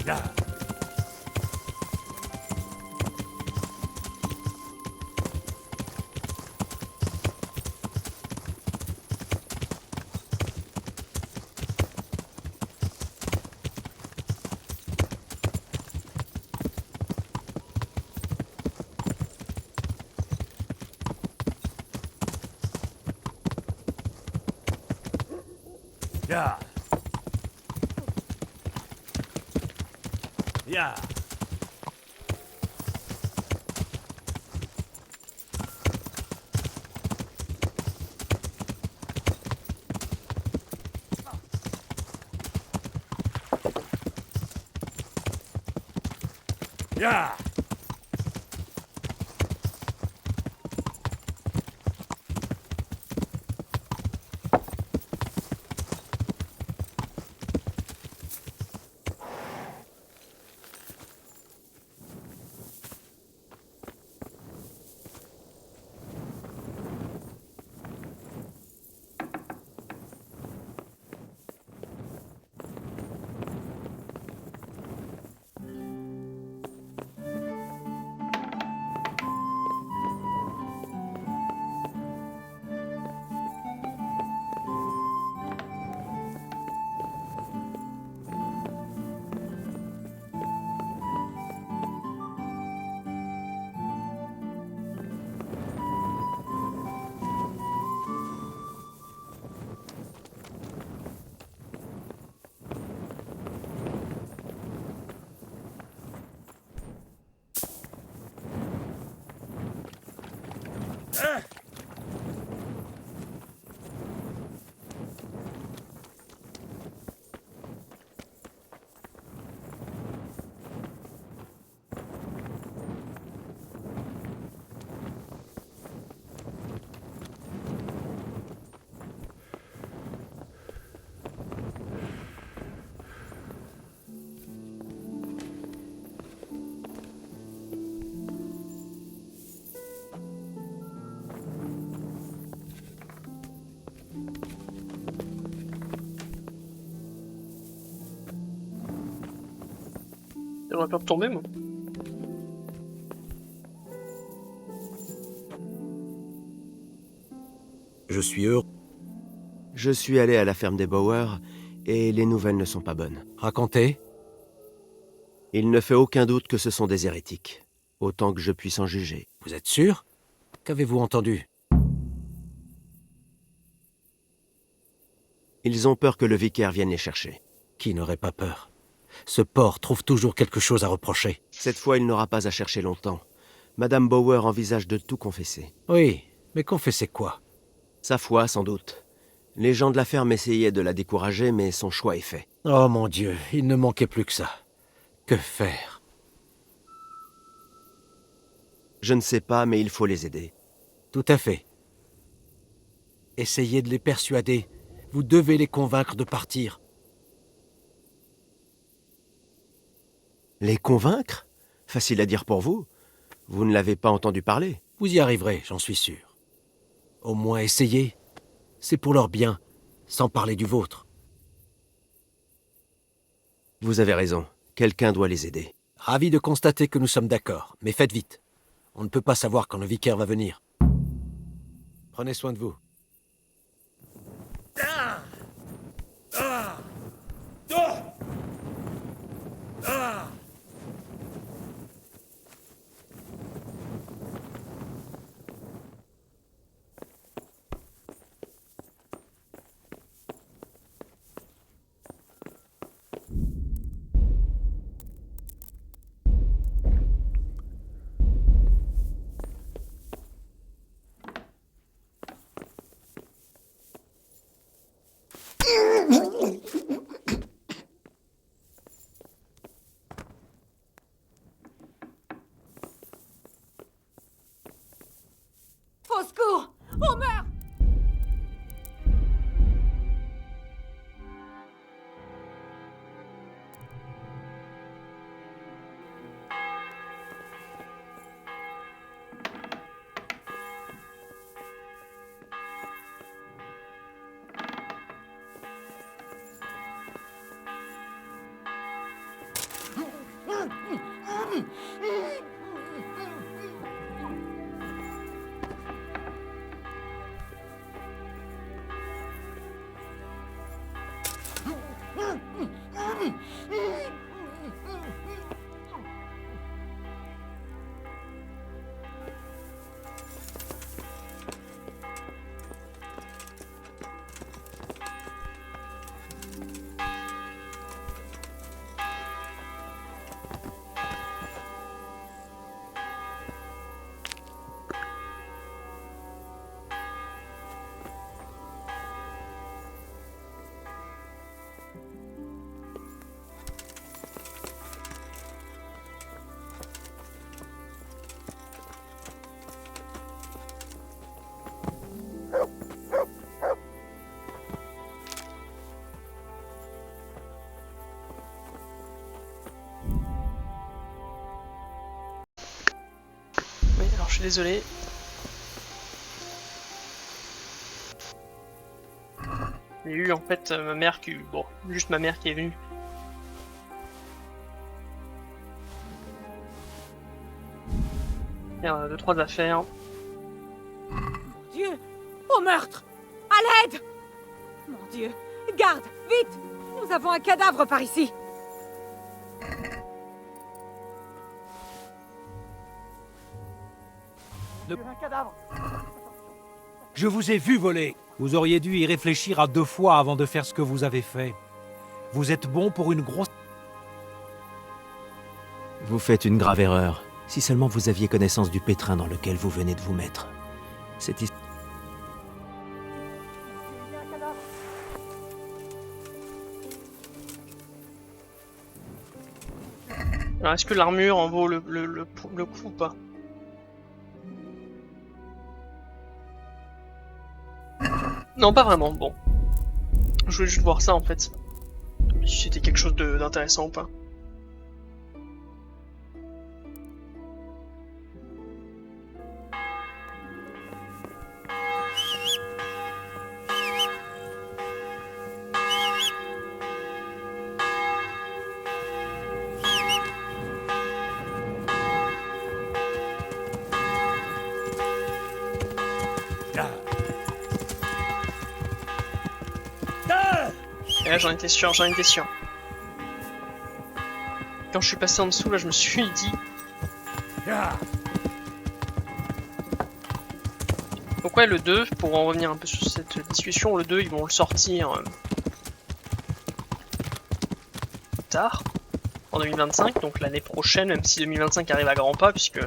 Ya. Ya. Ya. J'aurais peur de tomber, moi. Je suis heureux. Je suis allé à la ferme des Bauer, et les nouvelles ne sont pas bonnes. Racontez. Il ne fait aucun doute que ce sont des hérétiques, autant que je puisse en juger. Vous êtes sûr? Qu'avez-vous entendu? Ils ont peur que le vicaire vienne les chercher. Qui n'aurait pas peur? Ce porc trouve toujours quelque chose à reprocher. Cette fois, il n'aura pas à chercher longtemps. Madame Bauer envisage de tout confesser. Oui, mais confessez quoi? Sa foi, sans doute. Les gens de la ferme essayaient de la décourager, mais son choix est fait. Oh mon Dieu, il ne manquait plus que ça. Que faire? Je ne sais pas, mais il faut les aider. Tout à fait. Essayez de les persuader. Vous devez les convaincre de partir. Les convaincre? Facile à dire pour vous. Vous ne l'avez pas entendu parler. Vous y arriverez, j'en suis sûr. Au moins essayez. C'est pour leur bien, sans parler du vôtre. Vous avez raison. Quelqu'un doit les aider. Ravi de constater que nous sommes d'accord, mais faites vite. On ne peut pas savoir quand le vicaire va venir. Prenez soin de vous. Au secours! On meurt! Alors je suis désolé. Il y a eu en fait ma mère qui... Bon, juste ma mère qui est venue. Faire 2-3 affaires. Dieu! Au meurtre! À l'aide! Mon Dieu! Garde! Vite! Nous avons un cadavre par ici! Un cadavre! Je vous ai vu voler. Vous auriez dû y réfléchir à 2 fois avant de faire ce que vous avez fait. Vous êtes bon pour une grosse... Vous faites une grave erreur. Si seulement vous aviez connaissance du pétrin dans lequel vous venez de vous mettre. Cette histoire... Alors est-ce que l'armure en vaut le coup ou pas? Non, pas vraiment, bon. Je voulais juste voir ça en fait. Si c'était quelque chose d'intéressant ou pas. Et là j'en étais sûr, Quand je suis passé en dessous là je me suis dit... Donc ouais le 2, pour en revenir un peu sur cette discussion, le 2 ils vont le sortir tard, en 2025, donc l'année prochaine, même si 2025 arrive à grands pas, puisque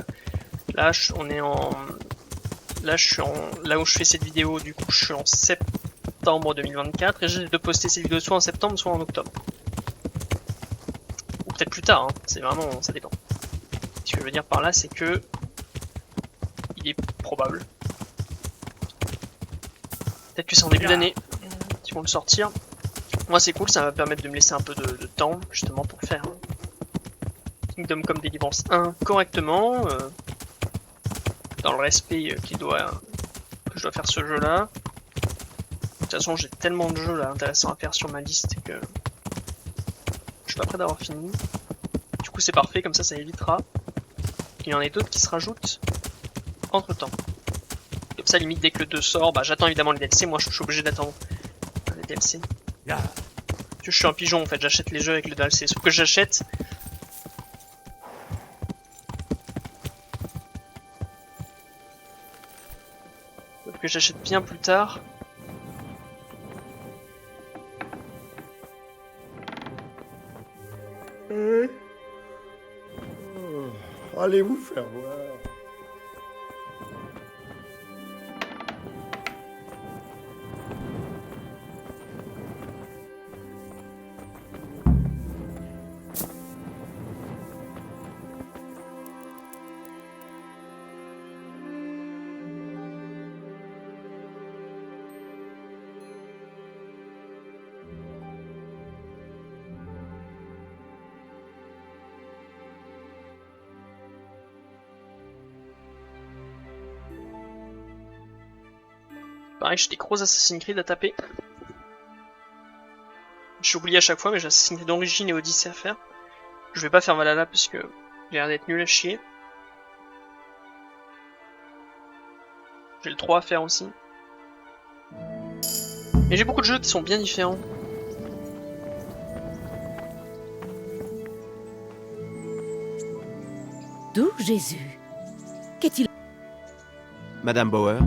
là on est en... Là où je fais cette vidéo, du coup je suis en septembre 2024 et j'ai de poster ces vidéos soit en septembre soit en octobre. Ou peut-être plus tard, hein. C'est vraiment, ça dépend. Ce que je veux dire par là c'est que il est probable. Peut-être que c'est en début d'année qu'ils vont le sortir. Moi c'est cool, ça va me permettre de me laisser un peu de temps justement pour faire Kingdom Come Deliverance 1 correctement, dans le respect que je dois faire ce jeu là. De toute façon j'ai tellement de jeux là intéressants à faire sur ma liste que je suis pas prêt d'avoir fini. Du coup c'est parfait, comme ça évitera qu'il y en ait d'autres qui se rajoutent entre temps. Comme ça limite dès que le 2 sort, bah j'attends évidemment les DLC, moi je suis obligé d'attendre les DLC. Je suis un pigeon en fait, j'achète les jeux avec le DLC, sauf que j'achète... Sauf que j'achète bien plus tard. Allez vous faire voir. Pareil, j'ai des gros Assassin's Creed à taper. J'ai oublié à chaque fois, mais j'ai Assassin's Creed d'origine et Odyssey à faire. Je vais pas faire Valhalla parce que j'ai l'air d'être nul à chier. J'ai le 3 à faire aussi. Et j'ai beaucoup de jeux qui sont bien différents. D'où Jésus? Qu'est-il? Madame Bauer,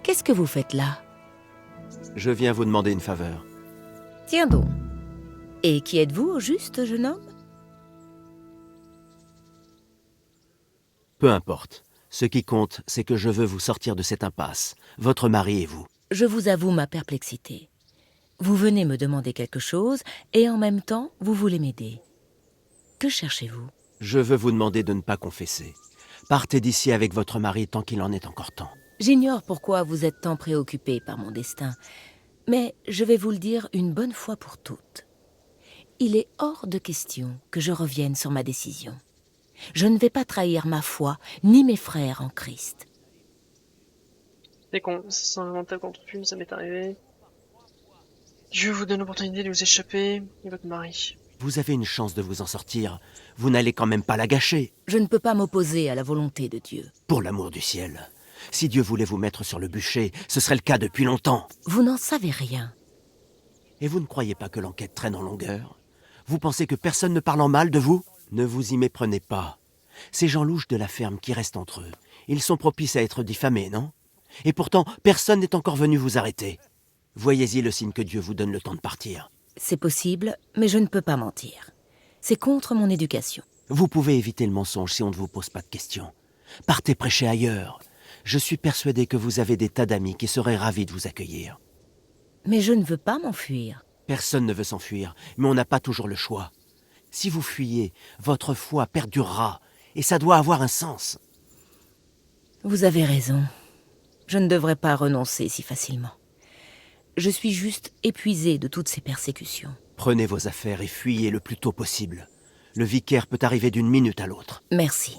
Qu'est-ce que vous faites là? je viens vous demander une faveur. Tiens donc. Et qui êtes-vous au juste, jeune homme? Peu importe. Ce qui compte, c'est que je veux vous sortir de cette impasse. Votre mari et vous. Je vous avoue ma perplexité. Vous venez me demander quelque chose, et en même temps, vous voulez m'aider. Que cherchez-vous? Je veux vous demander de ne pas confesser. Partez d'ici avec votre mari tant qu'il en est encore temps. J'ignore pourquoi vous êtes tant préoccupé par mon destin, mais je vais vous le dire une bonne fois pour toutes. Il est hors de question que je revienne sur ma décision. Je ne vais pas trahir ma foi, ni mes frères en Christ. Dès qu'on s'invente contre lui, ça m'est arrivé. Dieu vous donne l'opportunité de vous échapper, et votre mari. Vous avez une chance de vous en sortir. Vous n'allez quand même pas la gâcher. Je ne peux pas m'opposer à la volonté de Dieu. Pour l'amour du ciel. Si Dieu voulait vous mettre sur le bûcher, ce serait le cas depuis longtemps. Vous n'en savez rien. Et vous ne croyez pas que l'enquête traîne en longueur? Vous pensez que personne ne parle en mal de vous? Ne vous y méprenez pas. Ces gens louches de la ferme qui restent entre eux, ils sont propices à être diffamés, non? Et pourtant, personne n'est encore venu vous arrêter. Voyez-y le signe que Dieu vous donne le temps de partir. C'est possible, mais je ne peux pas mentir. C'est contre mon éducation. Vous pouvez éviter le mensonge si on ne vous pose pas de questions. Partez prêcher ailleurs. Je suis persuadé que vous avez des tas d'amis qui seraient ravis de vous accueillir. Mais je ne veux pas m'enfuir. Personne ne veut s'enfuir, mais on n'a pas toujours le choix. Si vous fuyez, votre foi perdurera, et ça doit avoir un sens. Vous avez raison. Je ne devrais pas renoncer si facilement. Je suis juste épuisée de toutes ces persécutions. Prenez vos affaires et fuyez le plus tôt possible. Le vicaire peut arriver d'une minute à l'autre. Merci.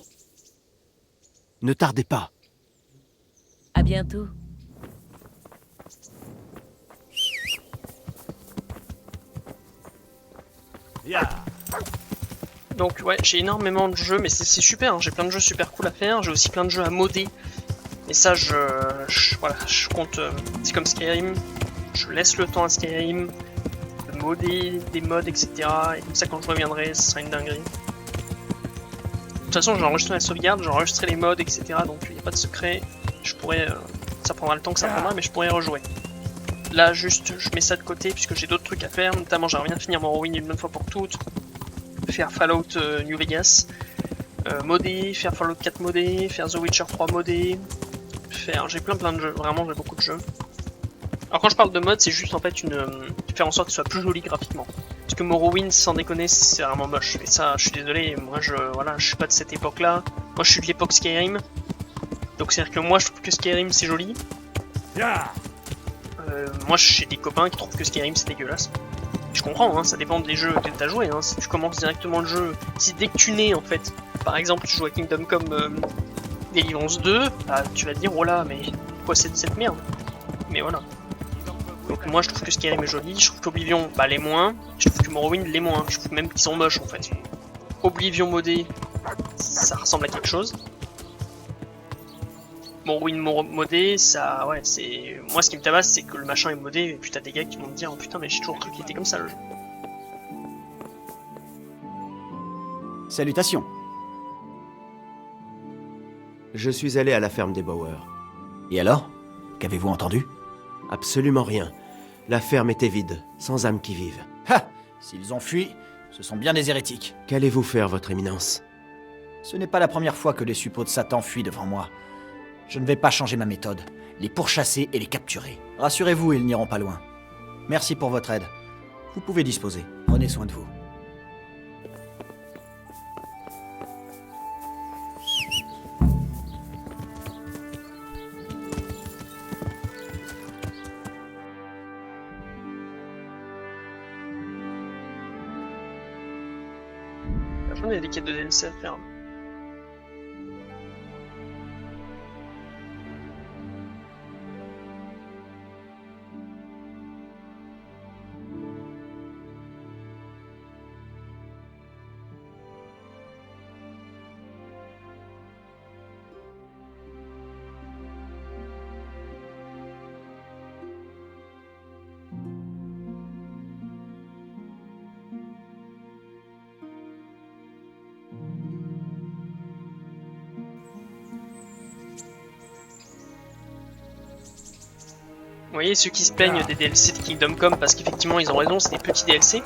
Ne tardez pas. À bientôt. Donc ouais, j'ai énormément de jeux, mais c'est super, hein. J'ai plein de jeux super cool à faire, j'ai aussi plein de jeux à modder. Et ça, voilà, je compte, c'est comme Skyrim, je laisse le temps à Skyrim, de modder des mods, etc. Et comme ça, quand je reviendrai, ce sera une dinguerie. De toute façon, j'ai enregistré la sauvegarde, j'ai enregistré les mods, etc. Donc il n'y a pas de secret, je pourrais, ça prendra le temps que ça prendra, mais je pourrais rejouer. Là, juste, je mets ça de côté, puisque j'ai d'autres trucs à faire, notamment j'aimerais bien finir Morrowind une bonne fois pour toutes, faire Fallout New Vegas, modder, faire Fallout 4 modder, faire The Witcher 3 modder, j'ai plein de jeux, vraiment j'ai beaucoup de jeux. Alors quand je parle de mode, c'est juste en fait faire en sorte que ce soit plus joli graphiquement. Parce que Morrowind, sans déconner, c'est vraiment moche. Et ça, je suis désolé, moi je suis pas de cette époque-là. Moi je suis de l'époque Skyrim. Donc c'est-à-dire que moi je trouve que Skyrim c'est joli. Moi j'ai des copains qui trouvent que Skyrim c'est dégueulasse. Je comprends, hein, ça dépend des jeux que t'as joué. Hein. Si tu commences directement le jeu, si dès que tu nais en fait, par exemple tu joues à Kingdom Come Deliverance 2, bah, tu vas te dire oh là mais quoi c'est de cette merde. Mais voilà. Donc moi je trouve que Skyrim est joli, je trouve qu'Oblivion bah les moins, je trouve que Morrowind les moins, je trouve même qu'ils sont moches en fait. Oblivion modé, ça ressemble à quelque chose. Morrowind modé, ça ouais c'est. Moi ce qui me tabasse c'est que le machin est modé et puis t'as des gars qui vont me dire oh putain mais j'ai toujours cru qu'il était comme ça le jeu. Salutations. Je suis allé à la ferme des Bauer. Et alors? Qu'avez-vous entendu? Absolument rien. La ferme était vide, sans âme qui vive. Ha! S'ils ont fui, ce sont bien des hérétiques. Qu'allez-vous faire, votre éminence? Ce n'est pas la première fois que les suppôts de Satan fuient devant moi. Je ne vais pas changer ma méthode. Les pourchasser et les capturer. Rassurez-vous, ils n'iront pas loin. Merci pour votre aide. Vous pouvez disposer. Prenez soin de vous. Il y a des quêtes de DLC à faire. Vous voyez ceux qui se plaignent des DLC de Kingdom Come parce qu'effectivement ils ont raison, c'est des petits DLC.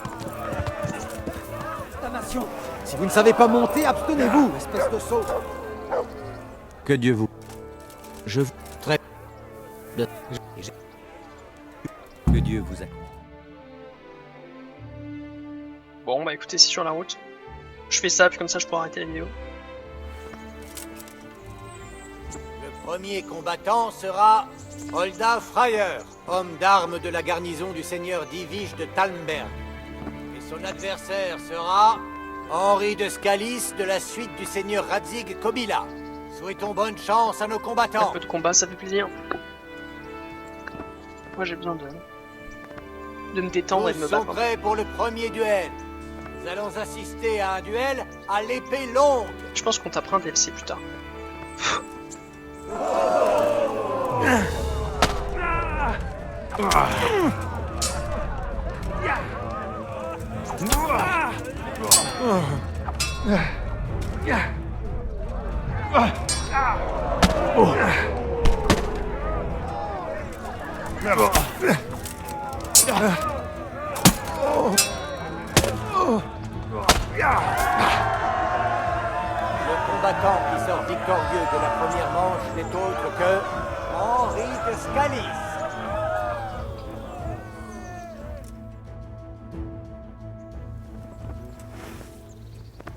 Si vous ne savez pas monter, abstenez-vous, espèce de sot. Que Dieu vous... Je vous... Très... Que Dieu vous accorde. Bon bah écoutez, c'est sur la route. Je fais ça, puis comme ça je pourrai arrêter la vidéo. Le premier combattant sera Holda Fryer, homme d'armes de la garnison du seigneur Divige de Talmberg. Et son adversaire sera Henri de Scalis de la suite du seigneur Radzig Kobyla. Souhaitons bonne chance à nos Un combattants. peu de combat, ça fait plaisir. Moi j'ai besoin de me détendre et de me Tous sont battre. prêts pour le premier duel. Nous allons assister à un duel à l'épée longue. Je pense qu'on tapera un DLC plus tard. Le combattant qui sort victorieux de la première manche n'est autre que Henri de Scalis.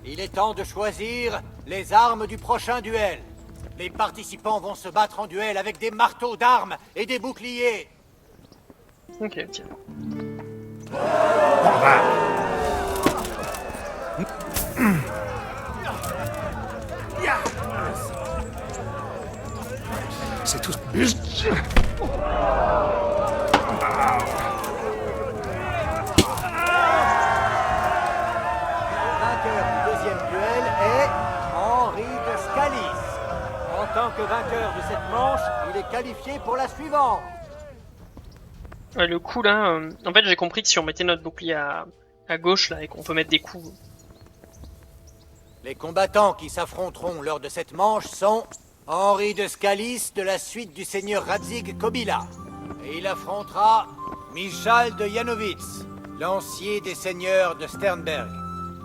Il est temps de choisir les armes du prochain duel. Les participants vont se battre en duel avec des marteaux d'armes et des boucliers. Ok, ok. C'est tout. Vainqueur du deuxième duel est Henri de Scalis. En tant que vainqueur de cette manche, il est qualifié pour la suivante. Ouais, le coup là, en fait j'ai compris que si on mettait notre bouclier à gauche là et qu'on peut mettre des coups. Les combattants qui s'affronteront lors de cette manche sont Henri de Scalis de la suite du seigneur Radzig Kobyla. Et il affrontera Michal de Janowitz, lancier des seigneurs de Sternberg.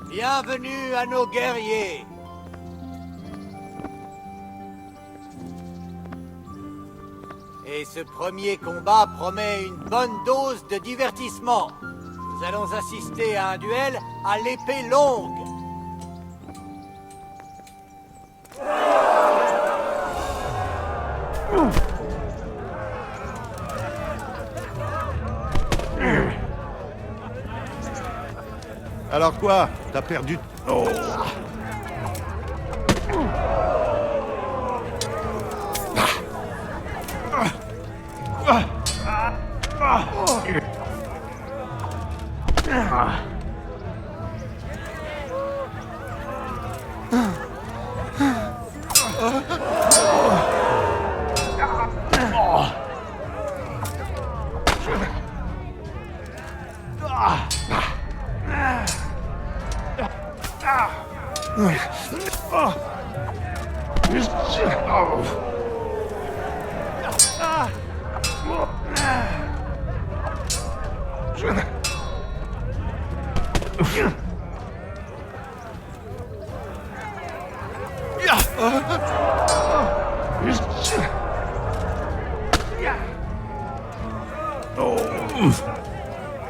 Bienvenue à nos guerriers. Et ce premier combat promet une bonne dose de divertissement. Nous allons assister à un duel à l'épée longue. Alors quoi? T'as perdu... Oh.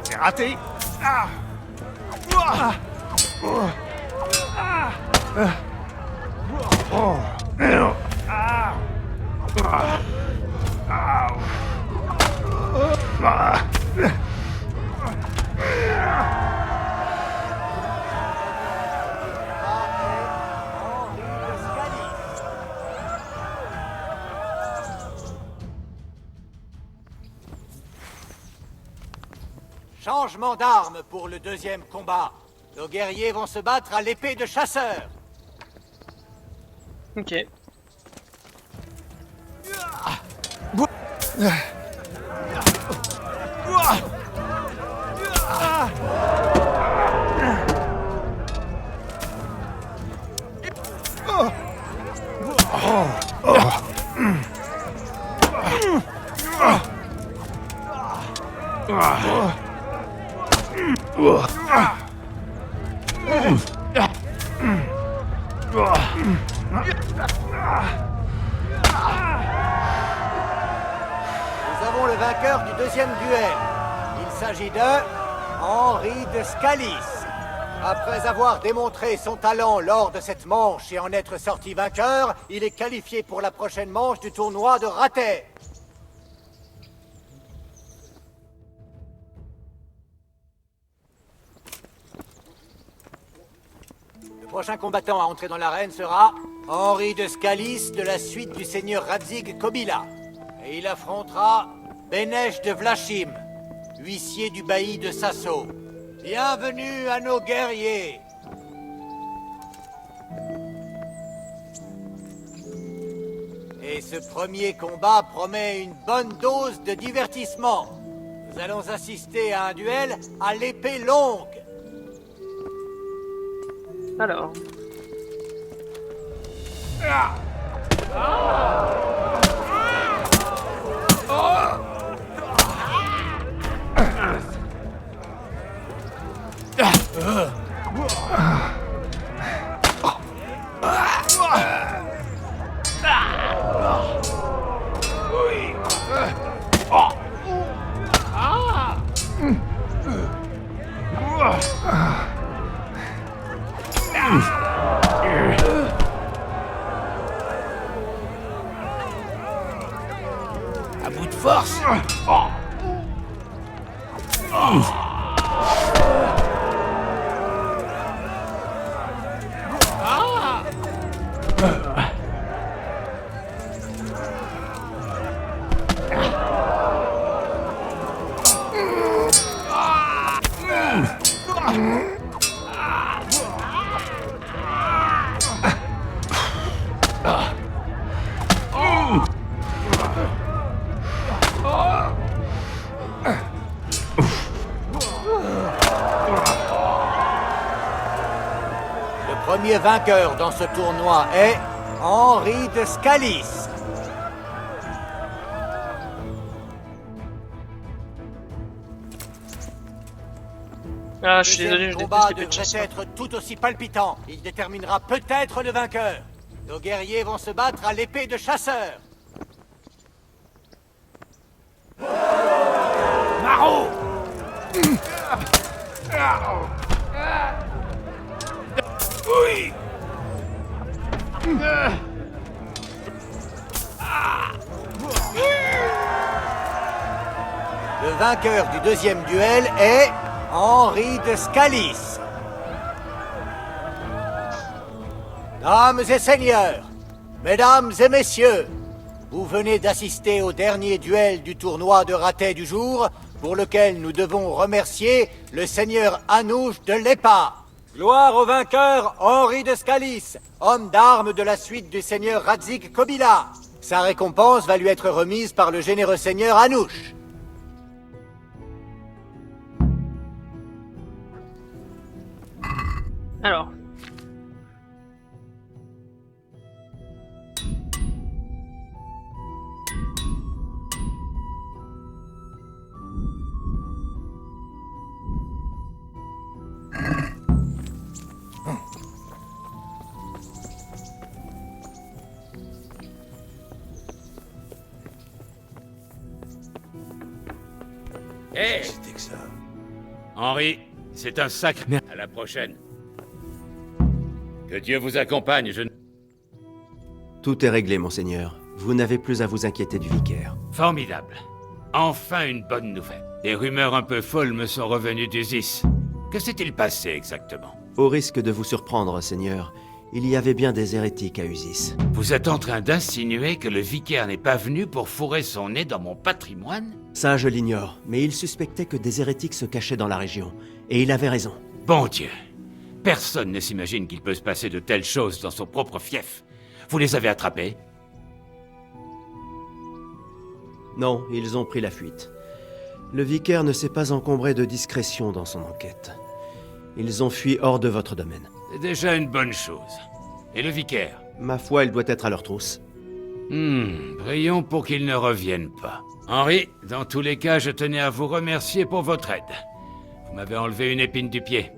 C'est raté. Changement d'arme pour le deuxième combat. Nos guerriers vont se battre à l'épée de chasseur. Ok. Nous avons le vainqueur du deuxième duel. Il s'agit de Henri de Scalis. Après avoir démontré son talent lors de cette manche et en être sorti vainqueur, il est qualifié pour la prochaine manche du tournoi de Ratay. prochain combattant à entrer dans l'arène sera Henri de Scalis de la suite du seigneur Radzig Kobyla. Et il affrontera Bénèche de Vlachim, huissier du bailli de Sasso. Bienvenue à nos guerriers! Et ce premier combat promet une bonne dose de divertissement. Nous allons assister à un duel à l'épée longue. Alors. À bout de force. Le premier vainqueur dans ce tournoi est Henri de Scalis. Ah, je suis Le désolé, deuxième je combat déteste les devrait être tout aussi palpitant. Il déterminera peut-être le vainqueur. Nos guerriers vont se battre à l'épée de chasseur. Maro! Oui! Le vainqueur du deuxième duel est Henri de Scalis. Dames et seigneurs, mesdames et messieurs, vous venez d'assister au dernier duel du tournoi de raté du jour, pour lequel nous devons remercier le seigneur Anouche de Lépa. Gloire au vainqueur Henri de Scalis, homme d'armes de la suite du seigneur Radzig Kobyla. Sa récompense va lui être remise par le généreux seigneur Anouche. Alors. Hé! C'était que ça. Henri, c'est un sacré... À la prochaine. Que Dieu vous accompagne, je... Tout est réglé, monseigneur. Vous n'avez plus à vous inquiéter du vicaire. Formidable. Enfin une bonne nouvelle. Des rumeurs un peu folles me sont revenues d'Usis. Que s'est-il passé exactement? Au risque de vous surprendre, seigneur, il y avait bien des hérétiques à Usis. Vous êtes en train d'insinuer que le vicaire n'est pas venu pour fourrer son nez dans mon patrimoine? Ça, je l'ignore, mais il suspectait que des hérétiques se cachaient dans la région. Et il avait raison. Bon Dieu. Personne ne s'imagine qu'il peut se passer de telles choses dans son propre fief. Vous les avez attrapés? Non, ils ont pris la fuite. Le vicaire ne s'est pas encombré de discrétion dans son enquête. Ils ont fui hors de votre domaine. C'est déjà une bonne chose. Et le vicaire? Ma foi, il doit être à leur trousse. Prions pour qu'il ne revienne pas. Henri, dans tous les cas, je tenais à vous remercier pour votre aide. Vous m'avez enlevé une épine du pied.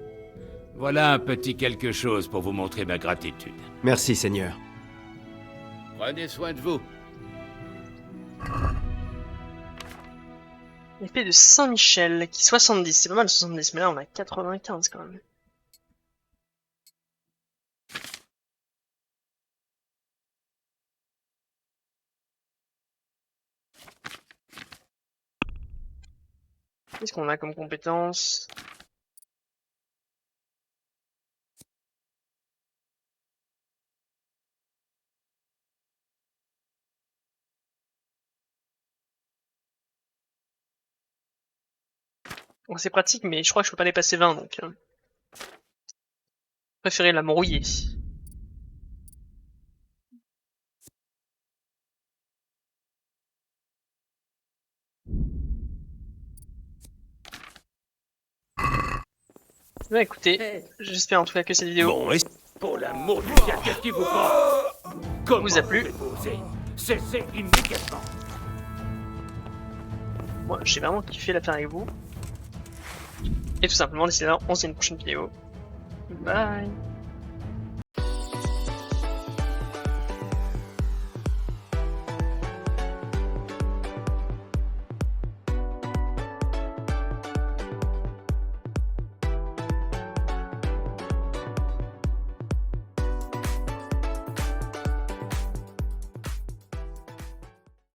Voilà un petit quelque chose pour vous montrer ma gratitude. Merci, seigneur. Prenez soin de vous. Épée de Saint-Michel, qui 70, c'est pas mal 70, mais là on a 95 quand même. Qu'est-ce qu'on a comme compétence? Bon, c'est pratique, mais je crois que je peux pas les passer 20, donc... Préférez la m'rouiller. Bah écoutez, j'espère en tout cas que cette vidéo Pour l'amour du ciel, qu'est-ce qui vous prend? vous a plu. Cessez immédiatement. Moi, j'ai vraiment kiffé la faire avec vous. Et tout simplement, d'ici là, on se dit à une prochaine vidéo. Bye.